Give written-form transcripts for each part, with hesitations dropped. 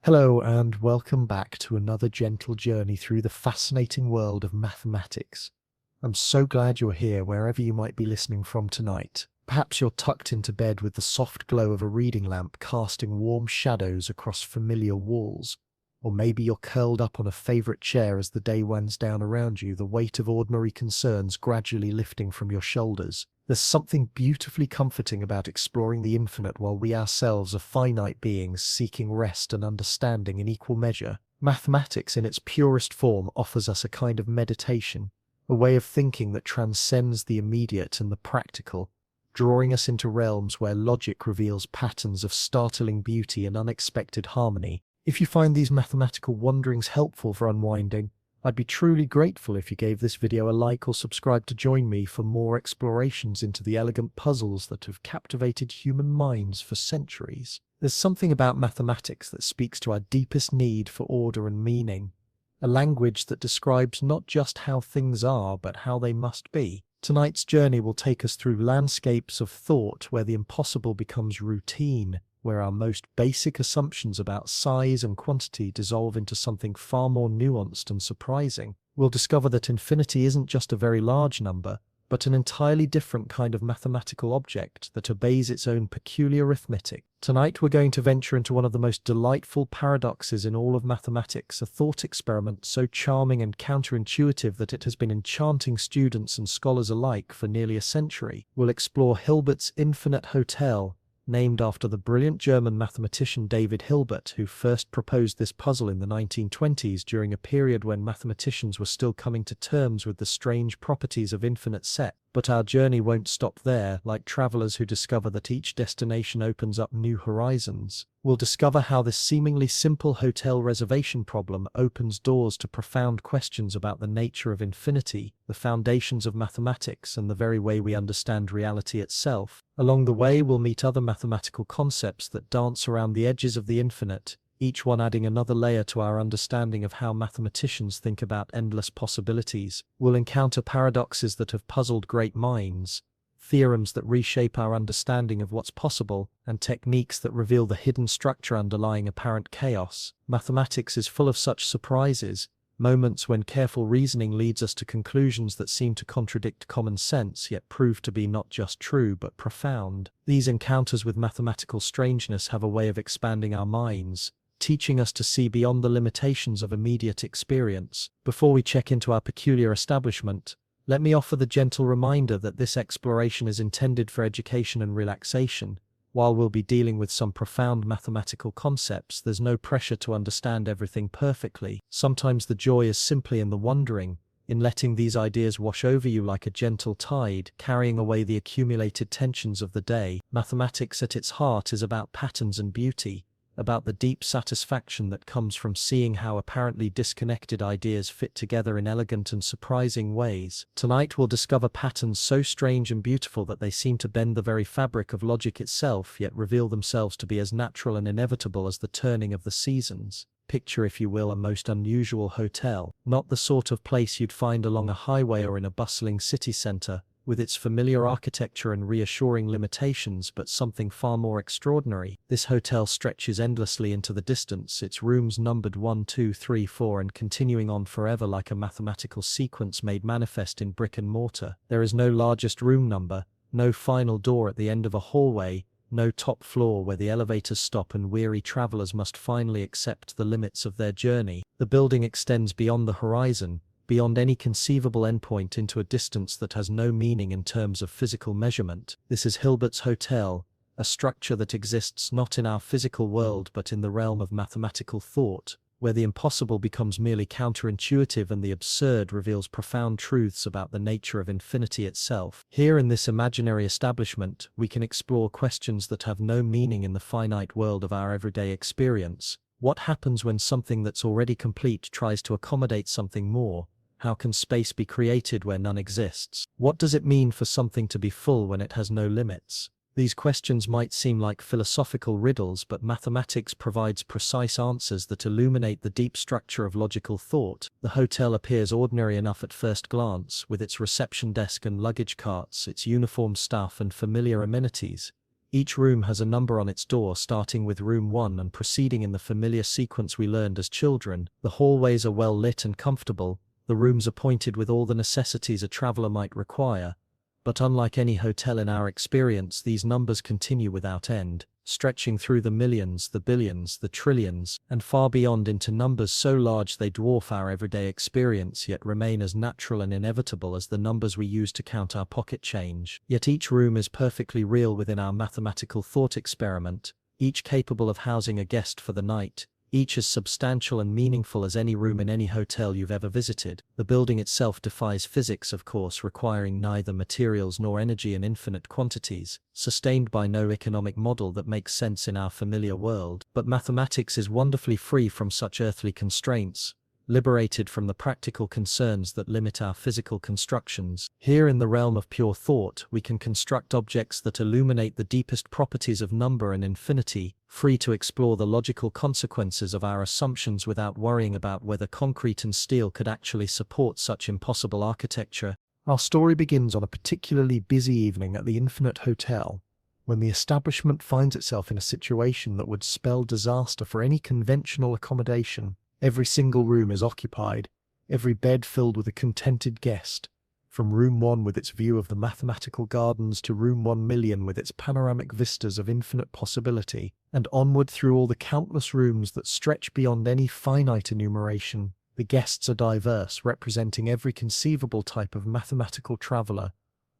Hello, and welcome back to another gentle journey through the fascinating world of mathematics. I'm so glad you're here wherever you might be listening from tonight. Perhaps you're tucked into bed with the soft glow of a reading lamp casting warm shadows across familiar walls. Or maybe you're curled up on a favorite chair as the day winds down around you, the weight of ordinary concerns gradually lifting from your shoulders. There's something beautifully comforting about exploring the infinite while we ourselves are finite beings seeking rest and understanding in equal measure. Mathematics in its purest form offers us a kind of meditation, a way of thinking that transcends the immediate and the practical, drawing us into realms where logic reveals patterns of startling beauty and unexpected harmony. If you find these mathematical wanderings helpful for unwinding, I'd be truly grateful if you gave this video a like or subscribe to join me for more explorations into the elegant puzzles that have captivated human minds for centuries. There's something about mathematics that speaks to our deepest need for order and meaning, a language that describes not just how things are, but how they must be. Tonight's journey will take us through landscapes of thought where the impossible becomes routine, where our most basic assumptions about size and quantity dissolve into something far more nuanced and surprising. We'll discover that infinity isn't just a very large number, but an entirely different kind of mathematical object that obeys its own peculiar arithmetic. Tonight we're going to venture into one of the most delightful paradoxes in all of mathematics, a thought experiment so charming and counterintuitive that it has been enchanting students and scholars alike for nearly a century. We'll explore Hilbert's infinite hotel, named after the brilliant German mathematician David Hilbert, who first proposed this puzzle in the 1920s during a period when mathematicians were still coming to terms with the strange properties of infinite set. But our journey won't stop there. Like travelers who discover that each destination opens up new horizons, we'll discover how this seemingly simple hotel reservation problem opens doors to profound questions about the nature of infinity, the foundations of mathematics, and the very way we understand reality itself. Along the way, we'll meet other mathematical concepts that dance around the edges of the infinite, each one adding another layer to our understanding of how mathematicians think about endless possibilities. We'll encounter paradoxes that have puzzled great minds, theorems that reshape our understanding of what's possible, and techniques that reveal the hidden structure underlying apparent chaos. Mathematics is full of such surprises, moments when careful reasoning leads us to conclusions that seem to contradict common sense yet prove to be not just true but profound. These encounters with mathematical strangeness have a way of expanding our minds, teaching us to see beyond the limitations of immediate experience. Before we check into our peculiar establishment, let me offer the gentle reminder that this exploration is intended for education and relaxation. While we'll be dealing with some profound mathematical concepts, there's no pressure to understand everything perfectly. Sometimes the joy is simply in the wondering, in letting these ideas wash over you like a gentle tide, carrying away the accumulated tensions of the day. Mathematics at its heart is about patterns and beauty, about the deep satisfaction that comes from seeing how apparently disconnected ideas fit together in elegant and surprising ways. Tonight we'll discover patterns so strange and beautiful that they seem to bend the very fabric of logic itself, yet reveal themselves to be as natural and inevitable as the turning of the seasons. Picture, if you will, a most unusual hotel, not the sort of place you'd find along a highway or in a bustling city center, with its familiar architecture and reassuring limitations, but something far more extraordinary. This hotel stretches endlessly into the distance, its rooms numbered 1, 2, 3, 4 and continuing on forever like a mathematical sequence made manifest in brick and mortar. There is no largest room number, no final door at the end of a hallway, no top floor where the elevators stop and weary travelers must finally accept the limits of their journey. The building extends beyond the horizon, beyond any conceivable endpoint into a distance that has no meaning in terms of physical measurement. This is Hilbert's Hotel, a structure that exists not in our physical world but in the realm of mathematical thought, where the impossible becomes merely counterintuitive and the absurd reveals profound truths about the nature of infinity itself. Here in this imaginary establishment, we can explore questions that have no meaning in the finite world of our everyday experience. What happens when something that's already complete tries to accommodate something more? How can space be created where none exists? What does it mean for something to be full when it has no limits? These questions might seem like philosophical riddles, but mathematics provides precise answers that illuminate the deep structure of logical thought. The hotel appears ordinary enough at first glance, with its reception desk and luggage carts, its uniformed staff and familiar amenities. Each room has a number on its door, starting with room 1 and proceeding in the familiar sequence we learned as children. The hallways are well lit and comfortable, the rooms appointed with all the necessities a traveler might require. But unlike any hotel in our experience, these numbers continue without end, stretching through the millions, the billions, the trillions, and far beyond into numbers so large they dwarf our everyday experience yet remain as natural and inevitable as the numbers we use to count our pocket change. Yet each room is perfectly real within our mathematical thought experiment, each capable of housing a guest for the night, each as substantial and meaningful as any room in any hotel you've ever visited. The building itself defies physics, of course, requiring neither materials nor energy in infinite quantities, sustained by no economic model that makes sense in our familiar world. But mathematics is wonderfully free from such earthly constraints, liberated from the practical concerns that limit our physical constructions. Here in the realm of pure thought, we can construct objects that illuminate the deepest properties of number and infinity, free to explore the logical consequences of our assumptions without worrying about whether concrete and steel could actually support such impossible architecture. Our story begins on a particularly busy evening at the Infinite Hotel, when the establishment finds itself in a situation that would spell disaster for any conventional accommodation. Every single room is occupied, every bed filled with a contented guest, from room 1 with its view of the mathematical gardens to room 1,000,000 with its panoramic vistas of infinite possibility, and onward through all the countless rooms that stretch beyond any finite enumeration. The guests are diverse, representing every conceivable type of mathematical traveler.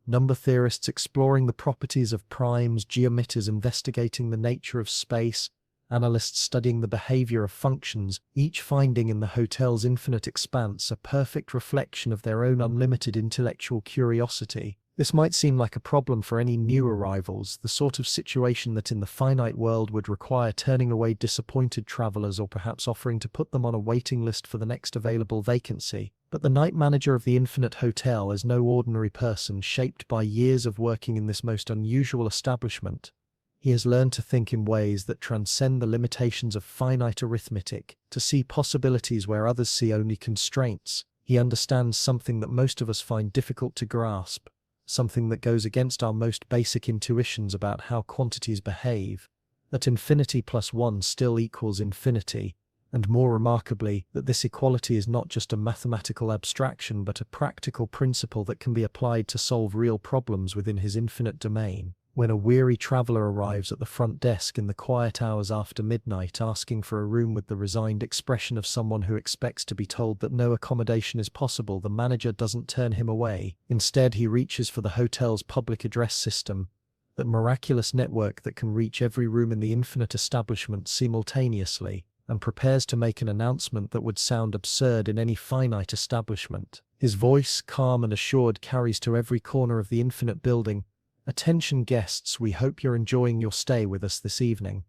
Number theorists exploring the properties of primes, geometers investigating the nature of space, analysts studying the behavior of functions, each finding in the hotel's infinite expanse a perfect reflection of their own unlimited intellectual curiosity. This might seem like a problem for any new arrivals, the sort of situation that in the finite world would require turning away disappointed travelers or perhaps offering to put them on a waiting list for the next available vacancy. But the night manager of the Infinite Hotel is no ordinary person, shaped by years of working in this most unusual establishment. He has learned to think in ways that transcend the limitations of finite arithmetic, to see possibilities where others see only constraints. He understands something that most of us find difficult to grasp, something that goes against our most basic intuitions about how quantities behave, that infinity plus 1 still equals infinity, and more remarkably, that this equality is not just a mathematical abstraction but a practical principle that can be applied to solve real problems within his infinite domain. When a weary traveler arrives at the front desk in the quiet hours after midnight asking for a room with the resigned expression of someone who expects to be told that no accommodation is possible, the manager doesn't turn him away. Instead, he reaches for the hotel's public address system, that miraculous network that can reach every room in the infinite establishment simultaneously, and prepares to make an announcement that would sound absurd in any finite establishment. His voice, calm and assured, carries to every corner of the infinite building. Attention guests, we hope you're enjoying your stay with us this evening.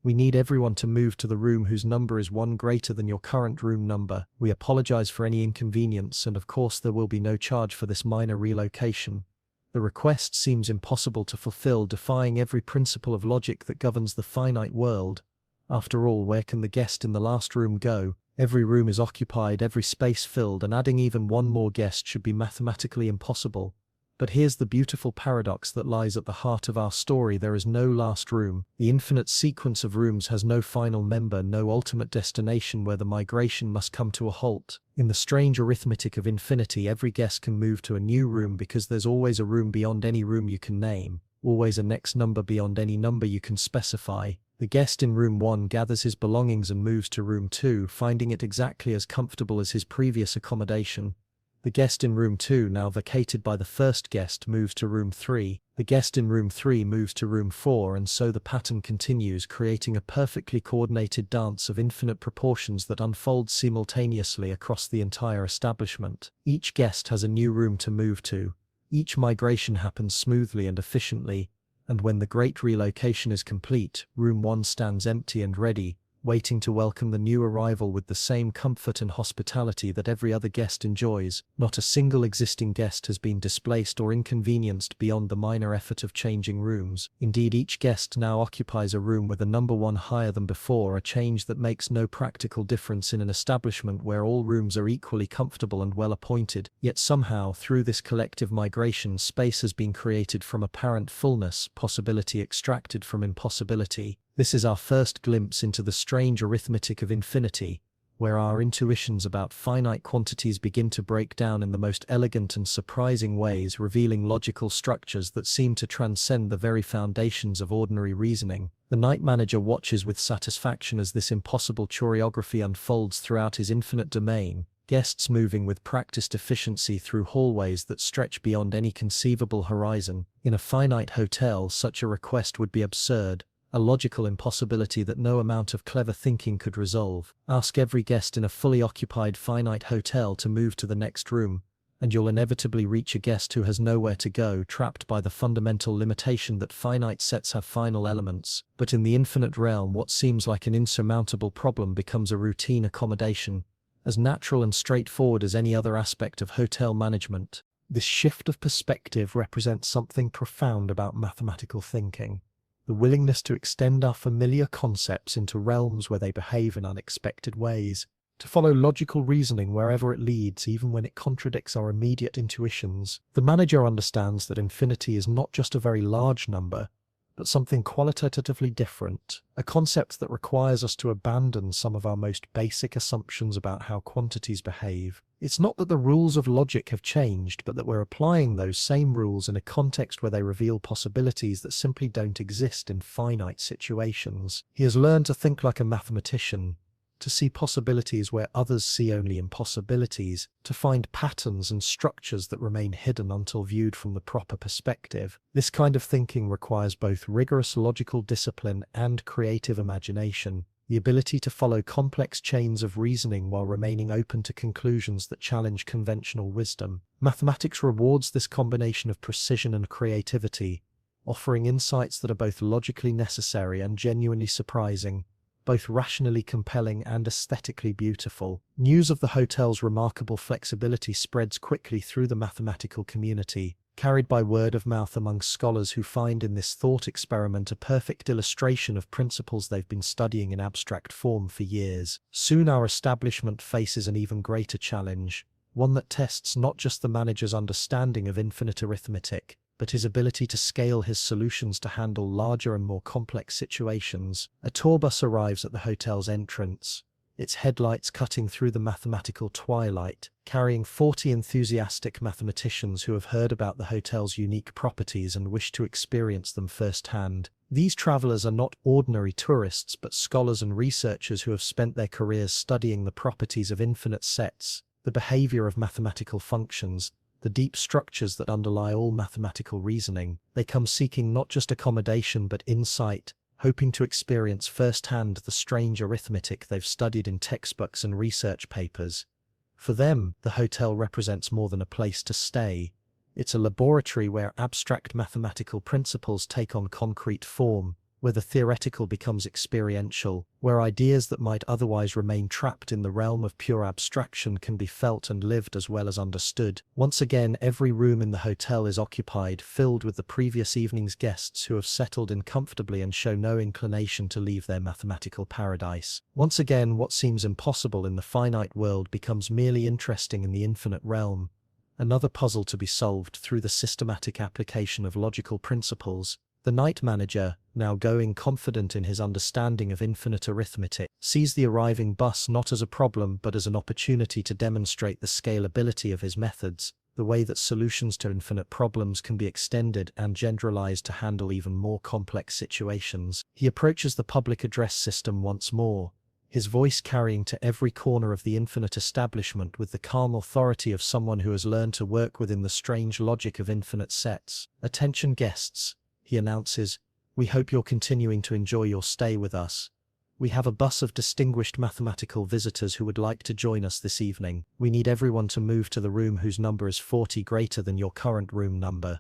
We need everyone to move to the room whose number is 1 greater than your current room number. We apologize for any inconvenience, and of course there will be no charge for this minor relocation. The request seems impossible to fulfill, defying every principle of logic that governs the finite world. After all, where can the guest in the last room go? Every room is occupied, every space filled, and adding even one more guest should be mathematically impossible. But here's the beautiful paradox that lies at the heart of our story. There is no last room. The infinite sequence of rooms has no final member, no ultimate destination where the migration must come to a halt. In the strange arithmetic of infinity, every guest can move to a new room because there's always a room beyond any room you can name, always a next number beyond any number you can specify. The guest in room 1 gathers his belongings and moves to room 2, finding it exactly as comfortable as his previous accommodation. The guest in room 2, now vacated by the first guest, moves to room 3. The guest in room 3 moves to room 4, and so the pattern continues, creating a perfectly coordinated dance of infinite proportions that unfolds simultaneously across the entire establishment. Each guest has a new room to move to. Each migration happens smoothly and efficiently, and when the great relocation is complete, room 1 stands empty and ready, waiting to welcome the new arrival with the same comfort and hospitality that every other guest enjoys. Not a single existing guest has been displaced or inconvenienced beyond the minor effort of changing rooms. Indeed, each guest now occupies a room with a number one higher than before, a change that makes no practical difference in an establishment where all rooms are equally comfortable and well appointed. Yet somehow, through this collective migration, space has been created from apparent fullness, possibility extracted from impossibility. This is our first glimpse into the strange arithmetic of infinity, where our intuitions about finite quantities begin to break down in the most elegant and surprising ways, revealing logical structures that seem to transcend the very foundations of ordinary reasoning. The night manager watches with satisfaction as this impossible choreography unfolds throughout his infinite domain, guests moving with practiced efficiency through hallways that stretch beyond any conceivable horizon. In a finite hotel, such a request would be absurd, a logical impossibility that no amount of clever thinking could resolve. Ask every guest in a fully occupied finite hotel to move to the next room, and you'll inevitably reach a guest who has nowhere to go, trapped by the fundamental limitation that finite sets have final elements. But in the infinite realm, what seems like an insurmountable problem becomes a routine accommodation, as natural and straightforward as any other aspect of hotel management. This shift of perspective represents something profound about mathematical thinking. The willingness to extend our familiar concepts into realms where they behave in unexpected ways, to follow logical reasoning wherever it leads, even when it contradicts our immediate intuitions. The manager understands that infinity is not just a very large number, but something qualitatively different, a concept that requires us to abandon some of our most basic assumptions about how quantities behave. It's not that the rules of logic have changed, but that we're applying those same rules in a context where they reveal possibilities that simply don't exist in finite situations. He has learned to think like a mathematician, to see possibilities where others see only impossibilities, to find patterns and structures that remain hidden until viewed from the proper perspective. This kind of thinking requires both rigorous logical discipline and creative imagination, the ability to follow complex chains of reasoning while remaining open to conclusions that challenge conventional wisdom. Mathematics rewards this combination of precision and creativity, offering insights that are both logically necessary and genuinely surprising, both rationally compelling and aesthetically beautiful. News of the hotel's remarkable flexibility spreads quickly through the mathematical community, carried by word of mouth among scholars who find in this thought experiment a perfect illustration of principles they've been studying in abstract form for years. Soon our establishment faces an even greater challenge, one that tests not just the manager's understanding of infinite arithmetic, but his ability to scale his solutions to handle larger and more complex situations. A tour bus arrives at the hotel's entrance, its headlights cutting through the mathematical twilight, carrying 40 enthusiastic mathematicians who have heard about the hotel's unique properties and wish to experience them firsthand. These travelers are not ordinary tourists, but scholars and researchers who have spent their careers studying the properties of infinite sets, the behavior of mathematical functions, the deep structures that underlie all mathematical reasoning. They come seeking not just accommodation but insight, hoping to experience firsthand the strange arithmetic they've studied in textbooks and research papers. For them, the hotel represents more than a place to stay. It's a laboratory where abstract mathematical principles take on concrete form, where the theoretical becomes experiential, where ideas that might otherwise remain trapped in the realm of pure abstraction can be felt and lived as well as understood. Once again, every room in the hotel is occupied, filled with the previous evening's guests who have settled in comfortably and show no inclination to leave their mathematical paradise. Once again, what seems impossible in the finite world becomes merely interesting in the infinite realm, another puzzle to be solved through the systematic application of logical principles. The night manager, now going confident in his understanding of infinite arithmetic, sees the arriving bus not as a problem but as an opportunity to demonstrate the scalability of his methods, the way that solutions to infinite problems can be extended and generalized to handle even more complex situations. He approaches the public address system once more, his voice carrying to every corner of the infinite establishment with the calm authority of someone who has learned to work within the strange logic of infinite sets. "Attention guests," he announces, "we hope you're continuing to enjoy your stay with us. We have a bus of distinguished mathematical visitors who would like to join us this evening. We need everyone to move to the room whose number is 40 greater than your current room number.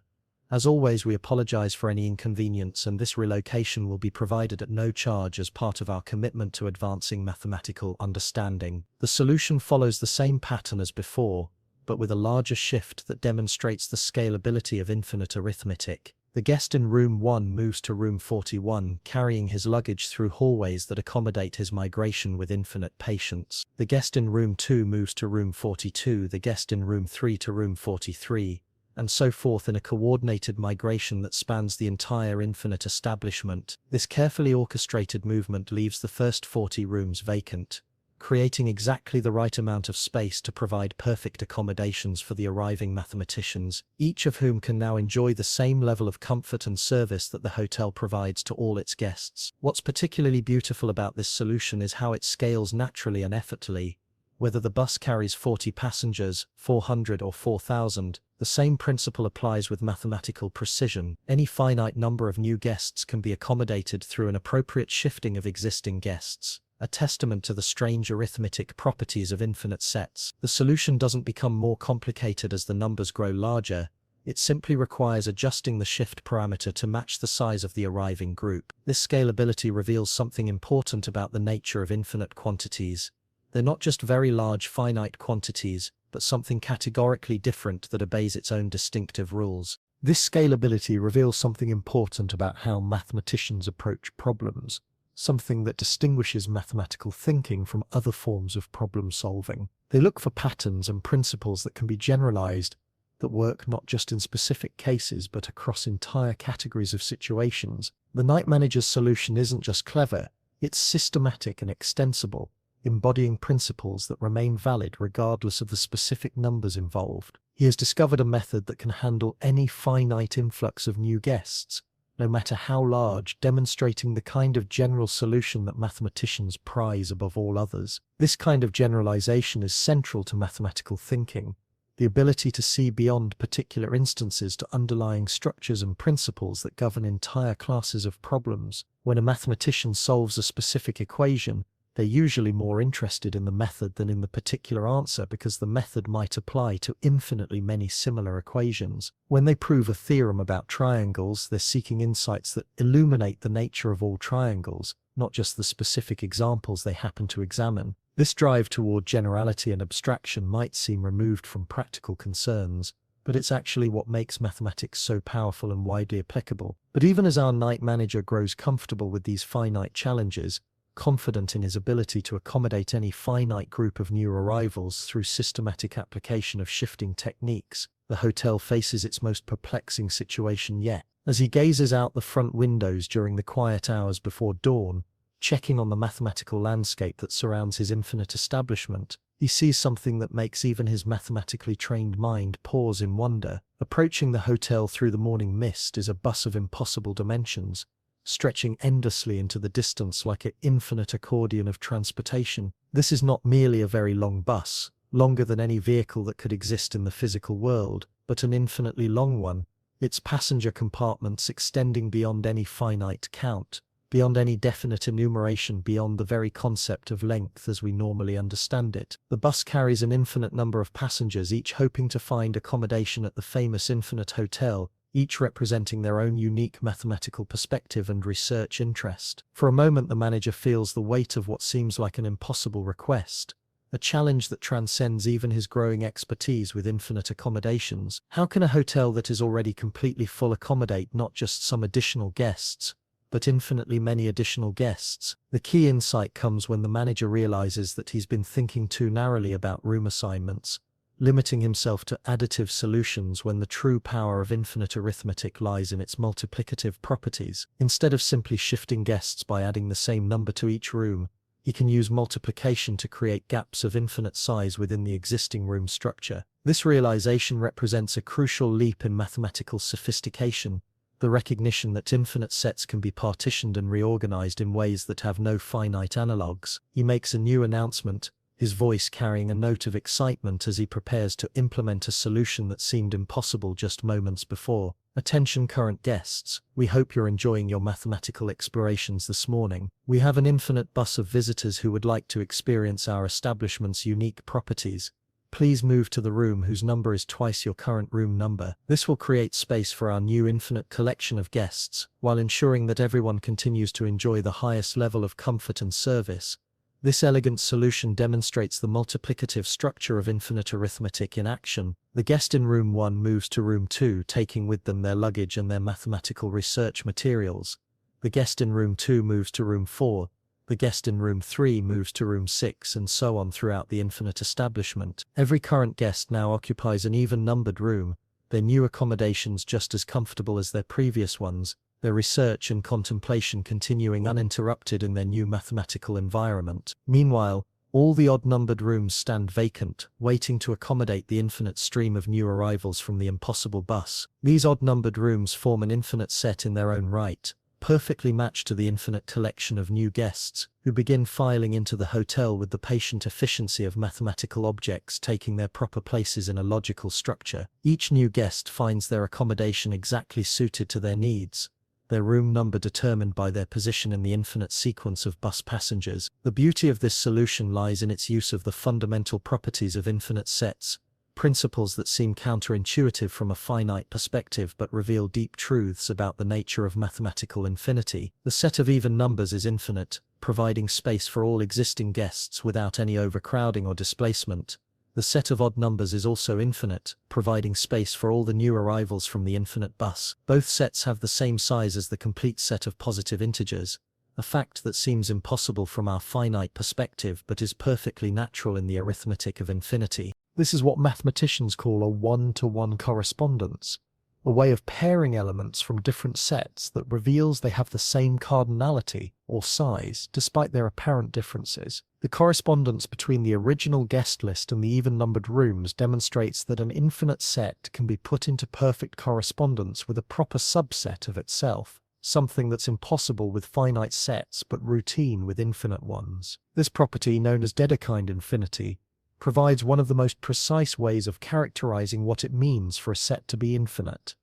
As always, we apologize for any inconvenience, and this relocation will be provided at no charge as part of our commitment to advancing mathematical understanding. The solution follows the same pattern as before, but with a larger shift that demonstrates the scalability of infinite arithmetic. The guest in room 1 moves to room 41, carrying his luggage through hallways that accommodate his migration with infinite patience. The guest in room 2 moves to room 42, the guest in room 3 to room 43, and so forth in a coordinated migration that spans the entire infinite establishment. This carefully orchestrated movement leaves the first 40 rooms vacant, creating exactly the right amount of space to provide perfect accommodations for the arriving mathematicians, each of whom can now enjoy the same level of comfort and service that the hotel provides to all its guests. What's particularly beautiful about this solution is how it scales naturally and effortlessly. Whether the bus carries 40 passengers, 400 or 4,000, the same principle applies with mathematical precision. Any finite number of new guests can be accommodated through an appropriate shifting of existing guests, a testament to the strange arithmetic properties of infinite sets. The solution doesn't become more complicated as the numbers grow larger. It simply requires adjusting the shift parameter to match the size of the arriving group. This scalability reveals something important about the nature of infinite quantities. They're not just very large finite quantities, but something categorically different that obeys its own distinctive rules. This scalability reveals something important about how mathematicians approach problems, something that distinguishes mathematical thinking from other forms of problem solving. They look for patterns and principles that can be generalized, that work not just in specific cases but across entire categories of situations. The night manager's solution isn't just clever, it's systematic and extensible, embodying principles that remain valid regardless of the specific numbers involved. He has discovered a method that can handle any finite influx of new guests, no matter how large, demonstrating the kind of general solution that mathematicians prize above all others. This kind of generalization is central to mathematical thinking, the ability to see beyond particular instances to underlying structures and principles that govern entire classes of problems. When a mathematician solves a specific equation, they're usually more interested in the method than in the particular answer, because the method might apply to infinitely many similar equations. When they prove a theorem about triangles, they're seeking insights that illuminate the nature of all triangles, not just the specific examples they happen to examine. This drive toward generality and abstraction might seem removed from practical concerns, but it's actually what makes mathematics so powerful and widely applicable. But even as our night manager grows comfortable with these finite challenges, confident in his ability to accommodate any finite group of new arrivals through systematic application of shifting techniques, the hotel faces its most perplexing situation yet. As he gazes out the front windows during the quiet hours before dawn, checking on the mathematical landscape that surrounds his infinite establishment, he sees something that makes even his mathematically trained mind pause in wonder. Approaching the hotel through the morning mist is a bus of impossible dimensions, stretching endlessly into the distance like an infinite accordion of transportation. This is not merely a very long bus, longer than any vehicle that could exist in the physical world, but an infinitely long one, its passenger compartments extending beyond any finite count, beyond any definite enumeration, beyond the very concept of length as we normally understand it. The bus carries an infinite number of passengers, each hoping to find accommodation at the famous Infinite Hotel, each representing their own unique mathematical perspective and research interest. For a moment, the manager feels the weight of what seems like an impossible request, a challenge that transcends even his growing expertise with infinite accommodations. How can a hotel that is already completely full accommodate not just some additional guests, but infinitely many additional guests? The key insight comes when the manager realizes that he's been thinking too narrowly about room assignments, limiting himself to additive solutions when the true power of infinite arithmetic lies in its multiplicative properties. Instead of simply shifting guests by adding the same number to each room, he can use multiplication to create gaps of infinite size within the existing room structure. This realization represents a crucial leap in mathematical sophistication, the recognition that infinite sets can be partitioned and reorganized in ways that have no finite analogues. He makes a new announcement, his voice carrying a note of excitement as he prepares to implement a solution that seemed impossible just moments before. Attention current guests, we hope you're enjoying your mathematical explorations this morning. We have an infinite bus of visitors who would like to experience our establishment's unique properties. Please move to the room whose number is twice your current room number. This will create space for our new infinite collection of guests, while ensuring that everyone continues to enjoy the highest level of comfort and service. This elegant solution demonstrates the multiplicative structure of infinite arithmetic in action. The guest in room 1 moves to room 2, taking with them their luggage and their mathematical research materials. The guest in room 2 moves to room 4. The guest in room 3 moves to room 6, and so on throughout the infinite establishment. Every current guest now occupies an even-numbered room, their new accommodations just as comfortable as their previous ones, their research and contemplation continuing uninterrupted in their new mathematical environment. Meanwhile, all the odd-numbered rooms stand vacant, waiting to accommodate the infinite stream of new arrivals from the impossible bus. These odd-numbered rooms form an infinite set in their own right, perfectly matched to the infinite collection of new guests, who begin filing into the hotel with the patient efficiency of mathematical objects taking their proper places in a logical structure. Each new guest finds their accommodation exactly suited to their needs, their room number determined by their position in the infinite sequence of bus passengers. The beauty of this solution lies in its use of the fundamental properties of infinite sets, principles that seem counterintuitive from a finite perspective but reveal deep truths about the nature of mathematical infinity. The set of even numbers is infinite, providing space for all existing guests without any overcrowding or displacement. The set of odd numbers is also infinite, providing space for all the new arrivals from the infinite bus. Both sets have the same size as the complete set of positive integers, a fact that seems impossible from our finite perspective but is perfectly natural in the arithmetic of infinity. This is what mathematicians call a one-to-one correspondence, a way of pairing elements from different sets that reveals they have the same cardinality or size despite their apparent differences. The correspondence between the original guest list and the even-numbered rooms demonstrates that an infinite set can be put into perfect correspondence with a proper subset of itself, something that's impossible with finite sets but routine with infinite ones. This property, known as Dedekind infinity, provides one of the most precise ways of characterizing what it means for a set to be infinite.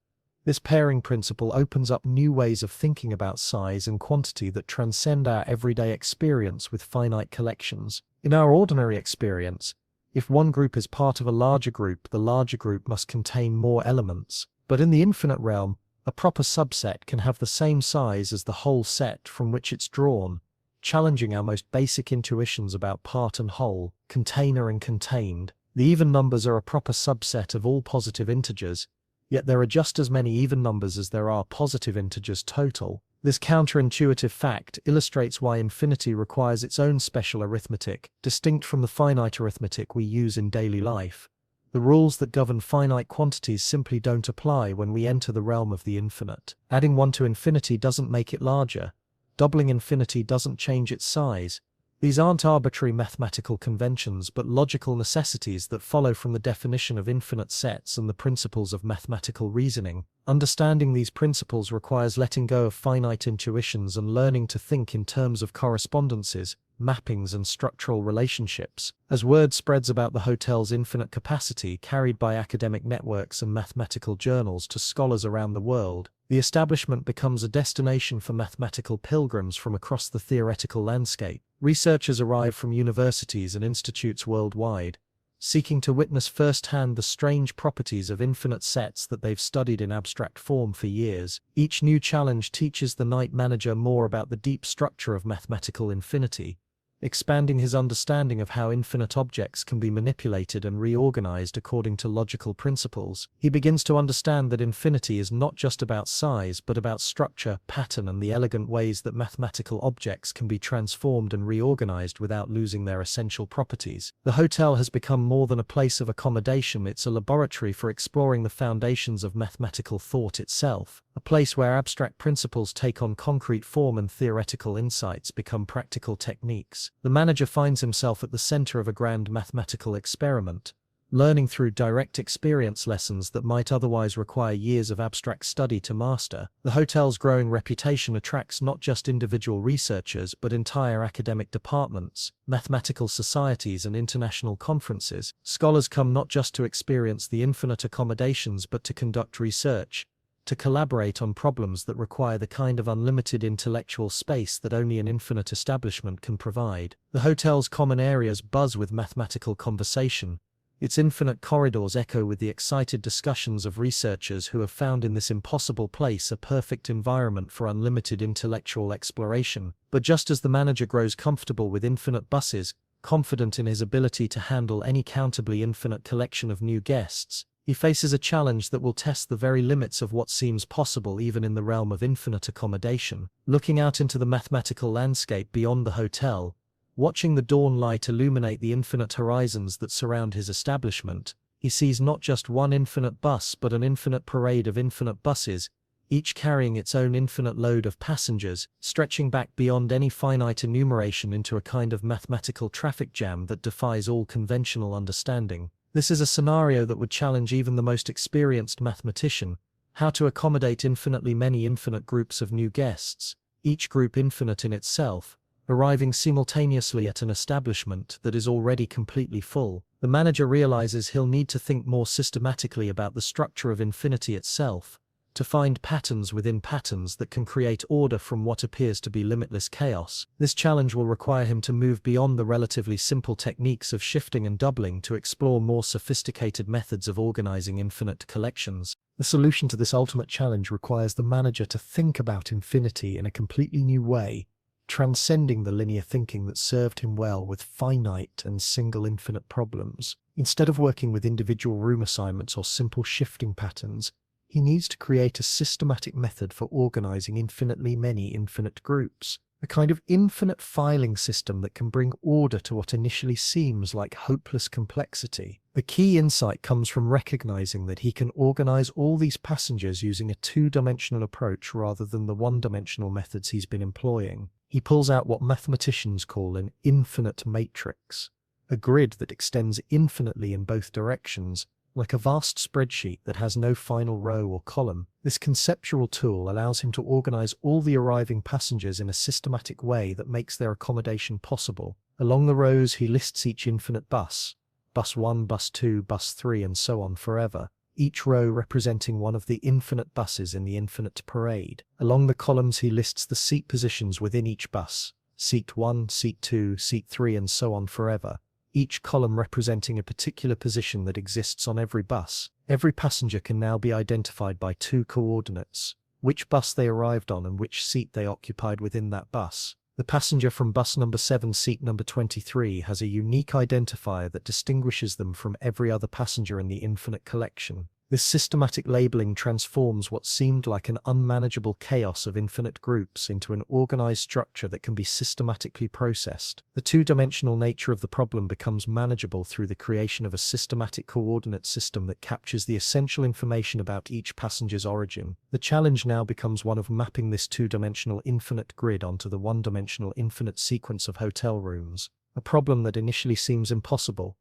This pairing principle opens up new ways of thinking about size and quantity that transcend our everyday experience with finite collections. In our ordinary experience, if one group is part of a larger group, the larger group must contain more elements. But in the infinite realm, a proper subset can have the same size as the whole set from which it's drawn, challenging our most basic intuitions about part and whole, container and contained. The even numbers are a proper subset of all positive integers, yet there are just as many even numbers as there are positive integers total. This counterintuitive fact illustrates why infinity requires its own special arithmetic, distinct from the finite arithmetic we use in daily life. The rules that govern finite quantities simply don't apply when we enter the realm of the infinite. Adding 1 to infinity doesn't make it larger. Doubling infinity doesn't change its size. These aren't arbitrary mathematical conventions but logical necessities that follow from the definition of infinite sets and the principles of mathematical reasoning. Understanding these principles requires letting go of finite intuitions and learning to think in terms of correspondences, mappings and structural relationships. As word spreads about the hotel's infinite capacity carried by academic networks and mathematical journals to scholars around the world, the establishment becomes a destination for mathematical pilgrims from across the theoretical landscape. Researchers arrive from universities and institutes worldwide, seeking to witness firsthand the strange properties of infinite sets that they've studied in abstract form for years. Each new challenge teaches the night manager more about the deep structure of mathematical infinity, expanding his understanding of how infinite objects can be manipulated and reorganized according to logical principles. He begins to understand that infinity is not just about size but about structure, pattern, and the elegant ways that mathematical objects can be transformed and reorganized without losing their essential properties. The hotel has become more than a place of accommodation, it's a laboratory for exploring the foundations of mathematical thought itself, a place where abstract principles take on concrete form and theoretical insights become practical techniques. The manager finds himself at the center of a grand mathematical experiment, learning through direct experience lessons that might otherwise require years of abstract study to master. The hotel's growing reputation attracts not just individual researchers but entire academic departments, mathematical societies, and international conferences. Scholars come not just to experience the infinite accommodations but to conduct research, to collaborate on problems that require the kind of unlimited intellectual space that only an infinite establishment can provide. The hotel's common areas buzz with mathematical conversation, Its infinite corridors echo with the excited discussions of researchers who have found in this impossible place a perfect environment for unlimited intellectual exploration. But just as the manager grows comfortable with infinite buses, confident in his ability to handle any countably infinite collection of new guests, he faces a challenge that will test the very limits of what seems possible even in the realm of infinite accommodation. Looking out into the mathematical landscape beyond the hotel, watching the dawn light illuminate the infinite horizons that surround his establishment, he sees not just one infinite bus but an infinite parade of infinite buses, each carrying its own infinite load of passengers, stretching back beyond any finite enumeration into a kind of mathematical traffic jam that defies all conventional understanding. This is a scenario that would challenge even the most experienced mathematician: how to accommodate infinitely many infinite groups of new guests, each group infinite in itself, arriving simultaneously at an establishment that is already completely full. The manager realizes he'll need to think more systematically about the structure of infinity itself, to find patterns within patterns that can create order from what appears to be limitless chaos. This challenge will require him to move beyond the relatively simple techniques of shifting and doubling to explore more sophisticated methods of organizing infinite collections. The solution to this ultimate challenge requires the manager to think about infinity in a completely new way, transcending the linear thinking that served him well with finite and single infinite problems. Instead of working with individual room assignments or simple shifting patterns, he needs to create a systematic method for organizing infinitely many infinite groups, a kind of infinite filing system that can bring order to what initially seems like hopeless complexity. The key insight comes from recognizing that he can organize all these passengers using a two-dimensional approach rather than the one-dimensional methods he's been employing. He pulls out what mathematicians call an infinite matrix, a grid that extends infinitely in both directions, like a vast spreadsheet that has no final row or column. This conceptual tool allows him to organize all the arriving passengers in a systematic way that makes their accommodation possible. Along the rows he lists each infinite bus: bus 1, bus 2, bus 3, and so on forever, each row representing one of the infinite buses in the infinite parade. Along the columns he lists the seat positions within each bus: seat 1, seat 2, seat 3, and so on forever, each column representing a particular position that exists on every bus. Every passenger can now be identified by two coordinates: which bus they arrived on and which seat they occupied within that bus. The passenger from bus number 7, seat number 23, has a unique identifier that distinguishes them from every other passenger in the infinite collection. This systematic labeling transforms what seemed like an unmanageable chaos of infinite groups into an organized structure that can be systematically processed. The two-dimensional nature of the problem becomes manageable through the creation of a systematic coordinate system that captures the essential information about each passenger's origin. The challenge now becomes one of mapping this two-dimensional infinite grid onto the one-dimensional infinite sequence of hotel rooms, a problem that initially seems impossible.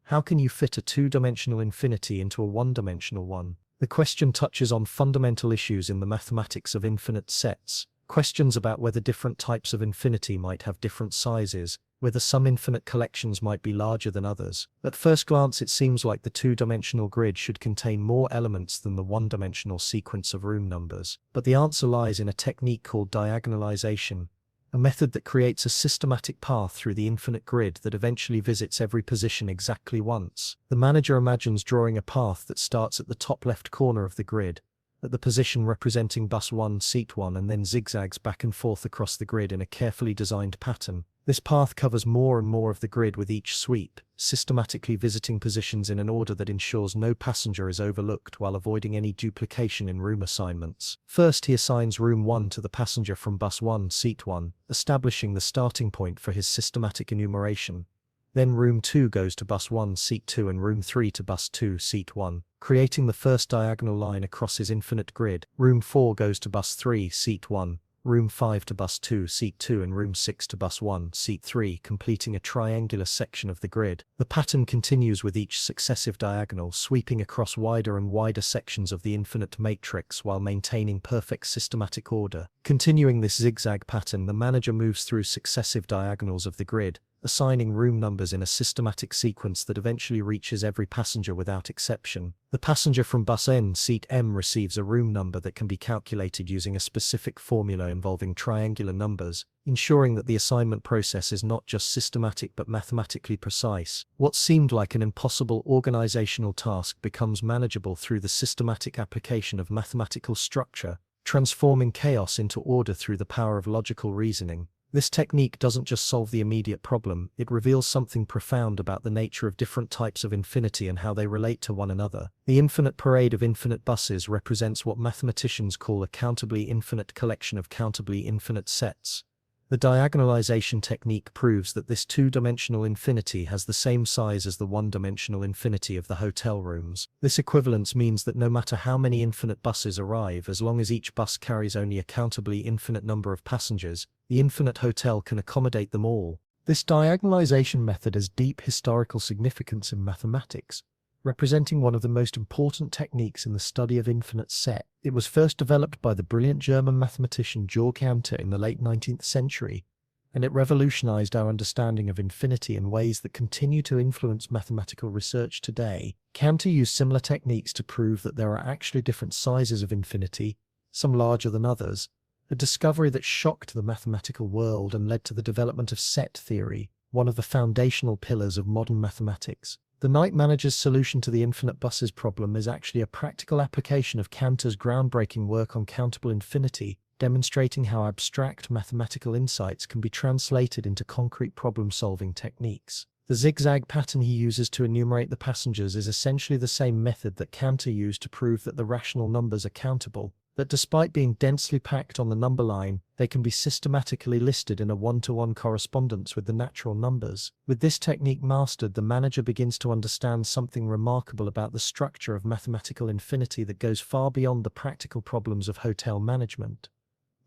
How can you fit a two-dimensional infinity into a one-dimensional one? The question touches on fundamental issues in the mathematics of infinite sets, questions about whether different types of infinity might have different sizes, whether some infinite collections might be larger than others. At first glance it seems like the two-dimensional grid should contain more elements than the one-dimensional sequence of room numbers, but the answer lies in a technique called diagonalization, a method that creates a systematic path through the infinite grid that eventually visits every position exactly once. The manager imagines drawing a path that starts at the top left corner of the grid, at the position representing bus 1, seat 1, and then zigzags back and forth across the grid in a carefully designed pattern. This path covers more and more of the grid with each sweep, systematically visiting positions in an order that ensures no passenger is overlooked while avoiding any duplication in room assignments. First, he assigns room 1 to the passenger from bus 1, seat 1, establishing the starting point for his systematic enumeration. Then room 2 goes to bus 1, seat 2, and room 3 to bus 2, seat 1, creating the first diagonal line across his infinite grid. Room 4 goes to bus 3, seat 1, room 5 to bus 2, seat 2, and room 6 to bus 1, seat 3, completing a triangular section of the grid. The pattern continues with each successive diagonal sweeping across wider and wider sections of the infinite matrix while maintaining perfect systematic order. Continuing this zigzag pattern, the manager moves through successive diagonals of the grid, assigning room numbers in a systematic sequence that eventually reaches every passenger without exception. The passenger from bus N, seat M, receives a room number that can be calculated using a specific formula involving triangular numbers, ensuring that the assignment process is not just systematic but mathematically precise. What seemed like an impossible organizational task becomes manageable through the systematic application of mathematical structure, transforming chaos into order through the power of logical reasoning. This technique doesn't just solve the immediate problem, it reveals something profound about the nature of different types of infinity and how they relate to one another. The infinite parade of infinite buses represents what mathematicians call a countably infinite collection of countably infinite sets. The diagonalization technique proves that this two-dimensional infinity has the same size as the one-dimensional infinity of the hotel rooms. This equivalence means that no matter how many infinite buses arrive, as long as each bus carries only a countably infinite number of passengers, the infinite hotel can accommodate them all. This diagonalization method has deep historical significance in mathematics, representing one of the most important techniques in the study of infinite set. It was first developed by the brilliant German mathematician Georg Cantor in the late 19th century, and it revolutionized our understanding of infinity in ways that continue to influence mathematical research today. Cantor used similar techniques to prove that there are actually different sizes of infinity, some larger than others, a discovery that shocked the mathematical world and led to the development of set theory, one of the foundational pillars of modern mathematics. The night manager's solution to the infinite buses problem is actually a practical application of Cantor's groundbreaking work on countable infinity, demonstrating how abstract mathematical insights can be translated into concrete problem-solving techniques. The zigzag pattern he uses to enumerate the passengers is essentially the same method that Cantor used to prove that the rational numbers are countable, that despite being densely packed on the number line, they can be systematically listed in a one-to-one correspondence with the natural numbers. With this technique mastered, the manager begins to understand something remarkable about the structure of mathematical infinity that goes far beyond the practical problems of hotel management.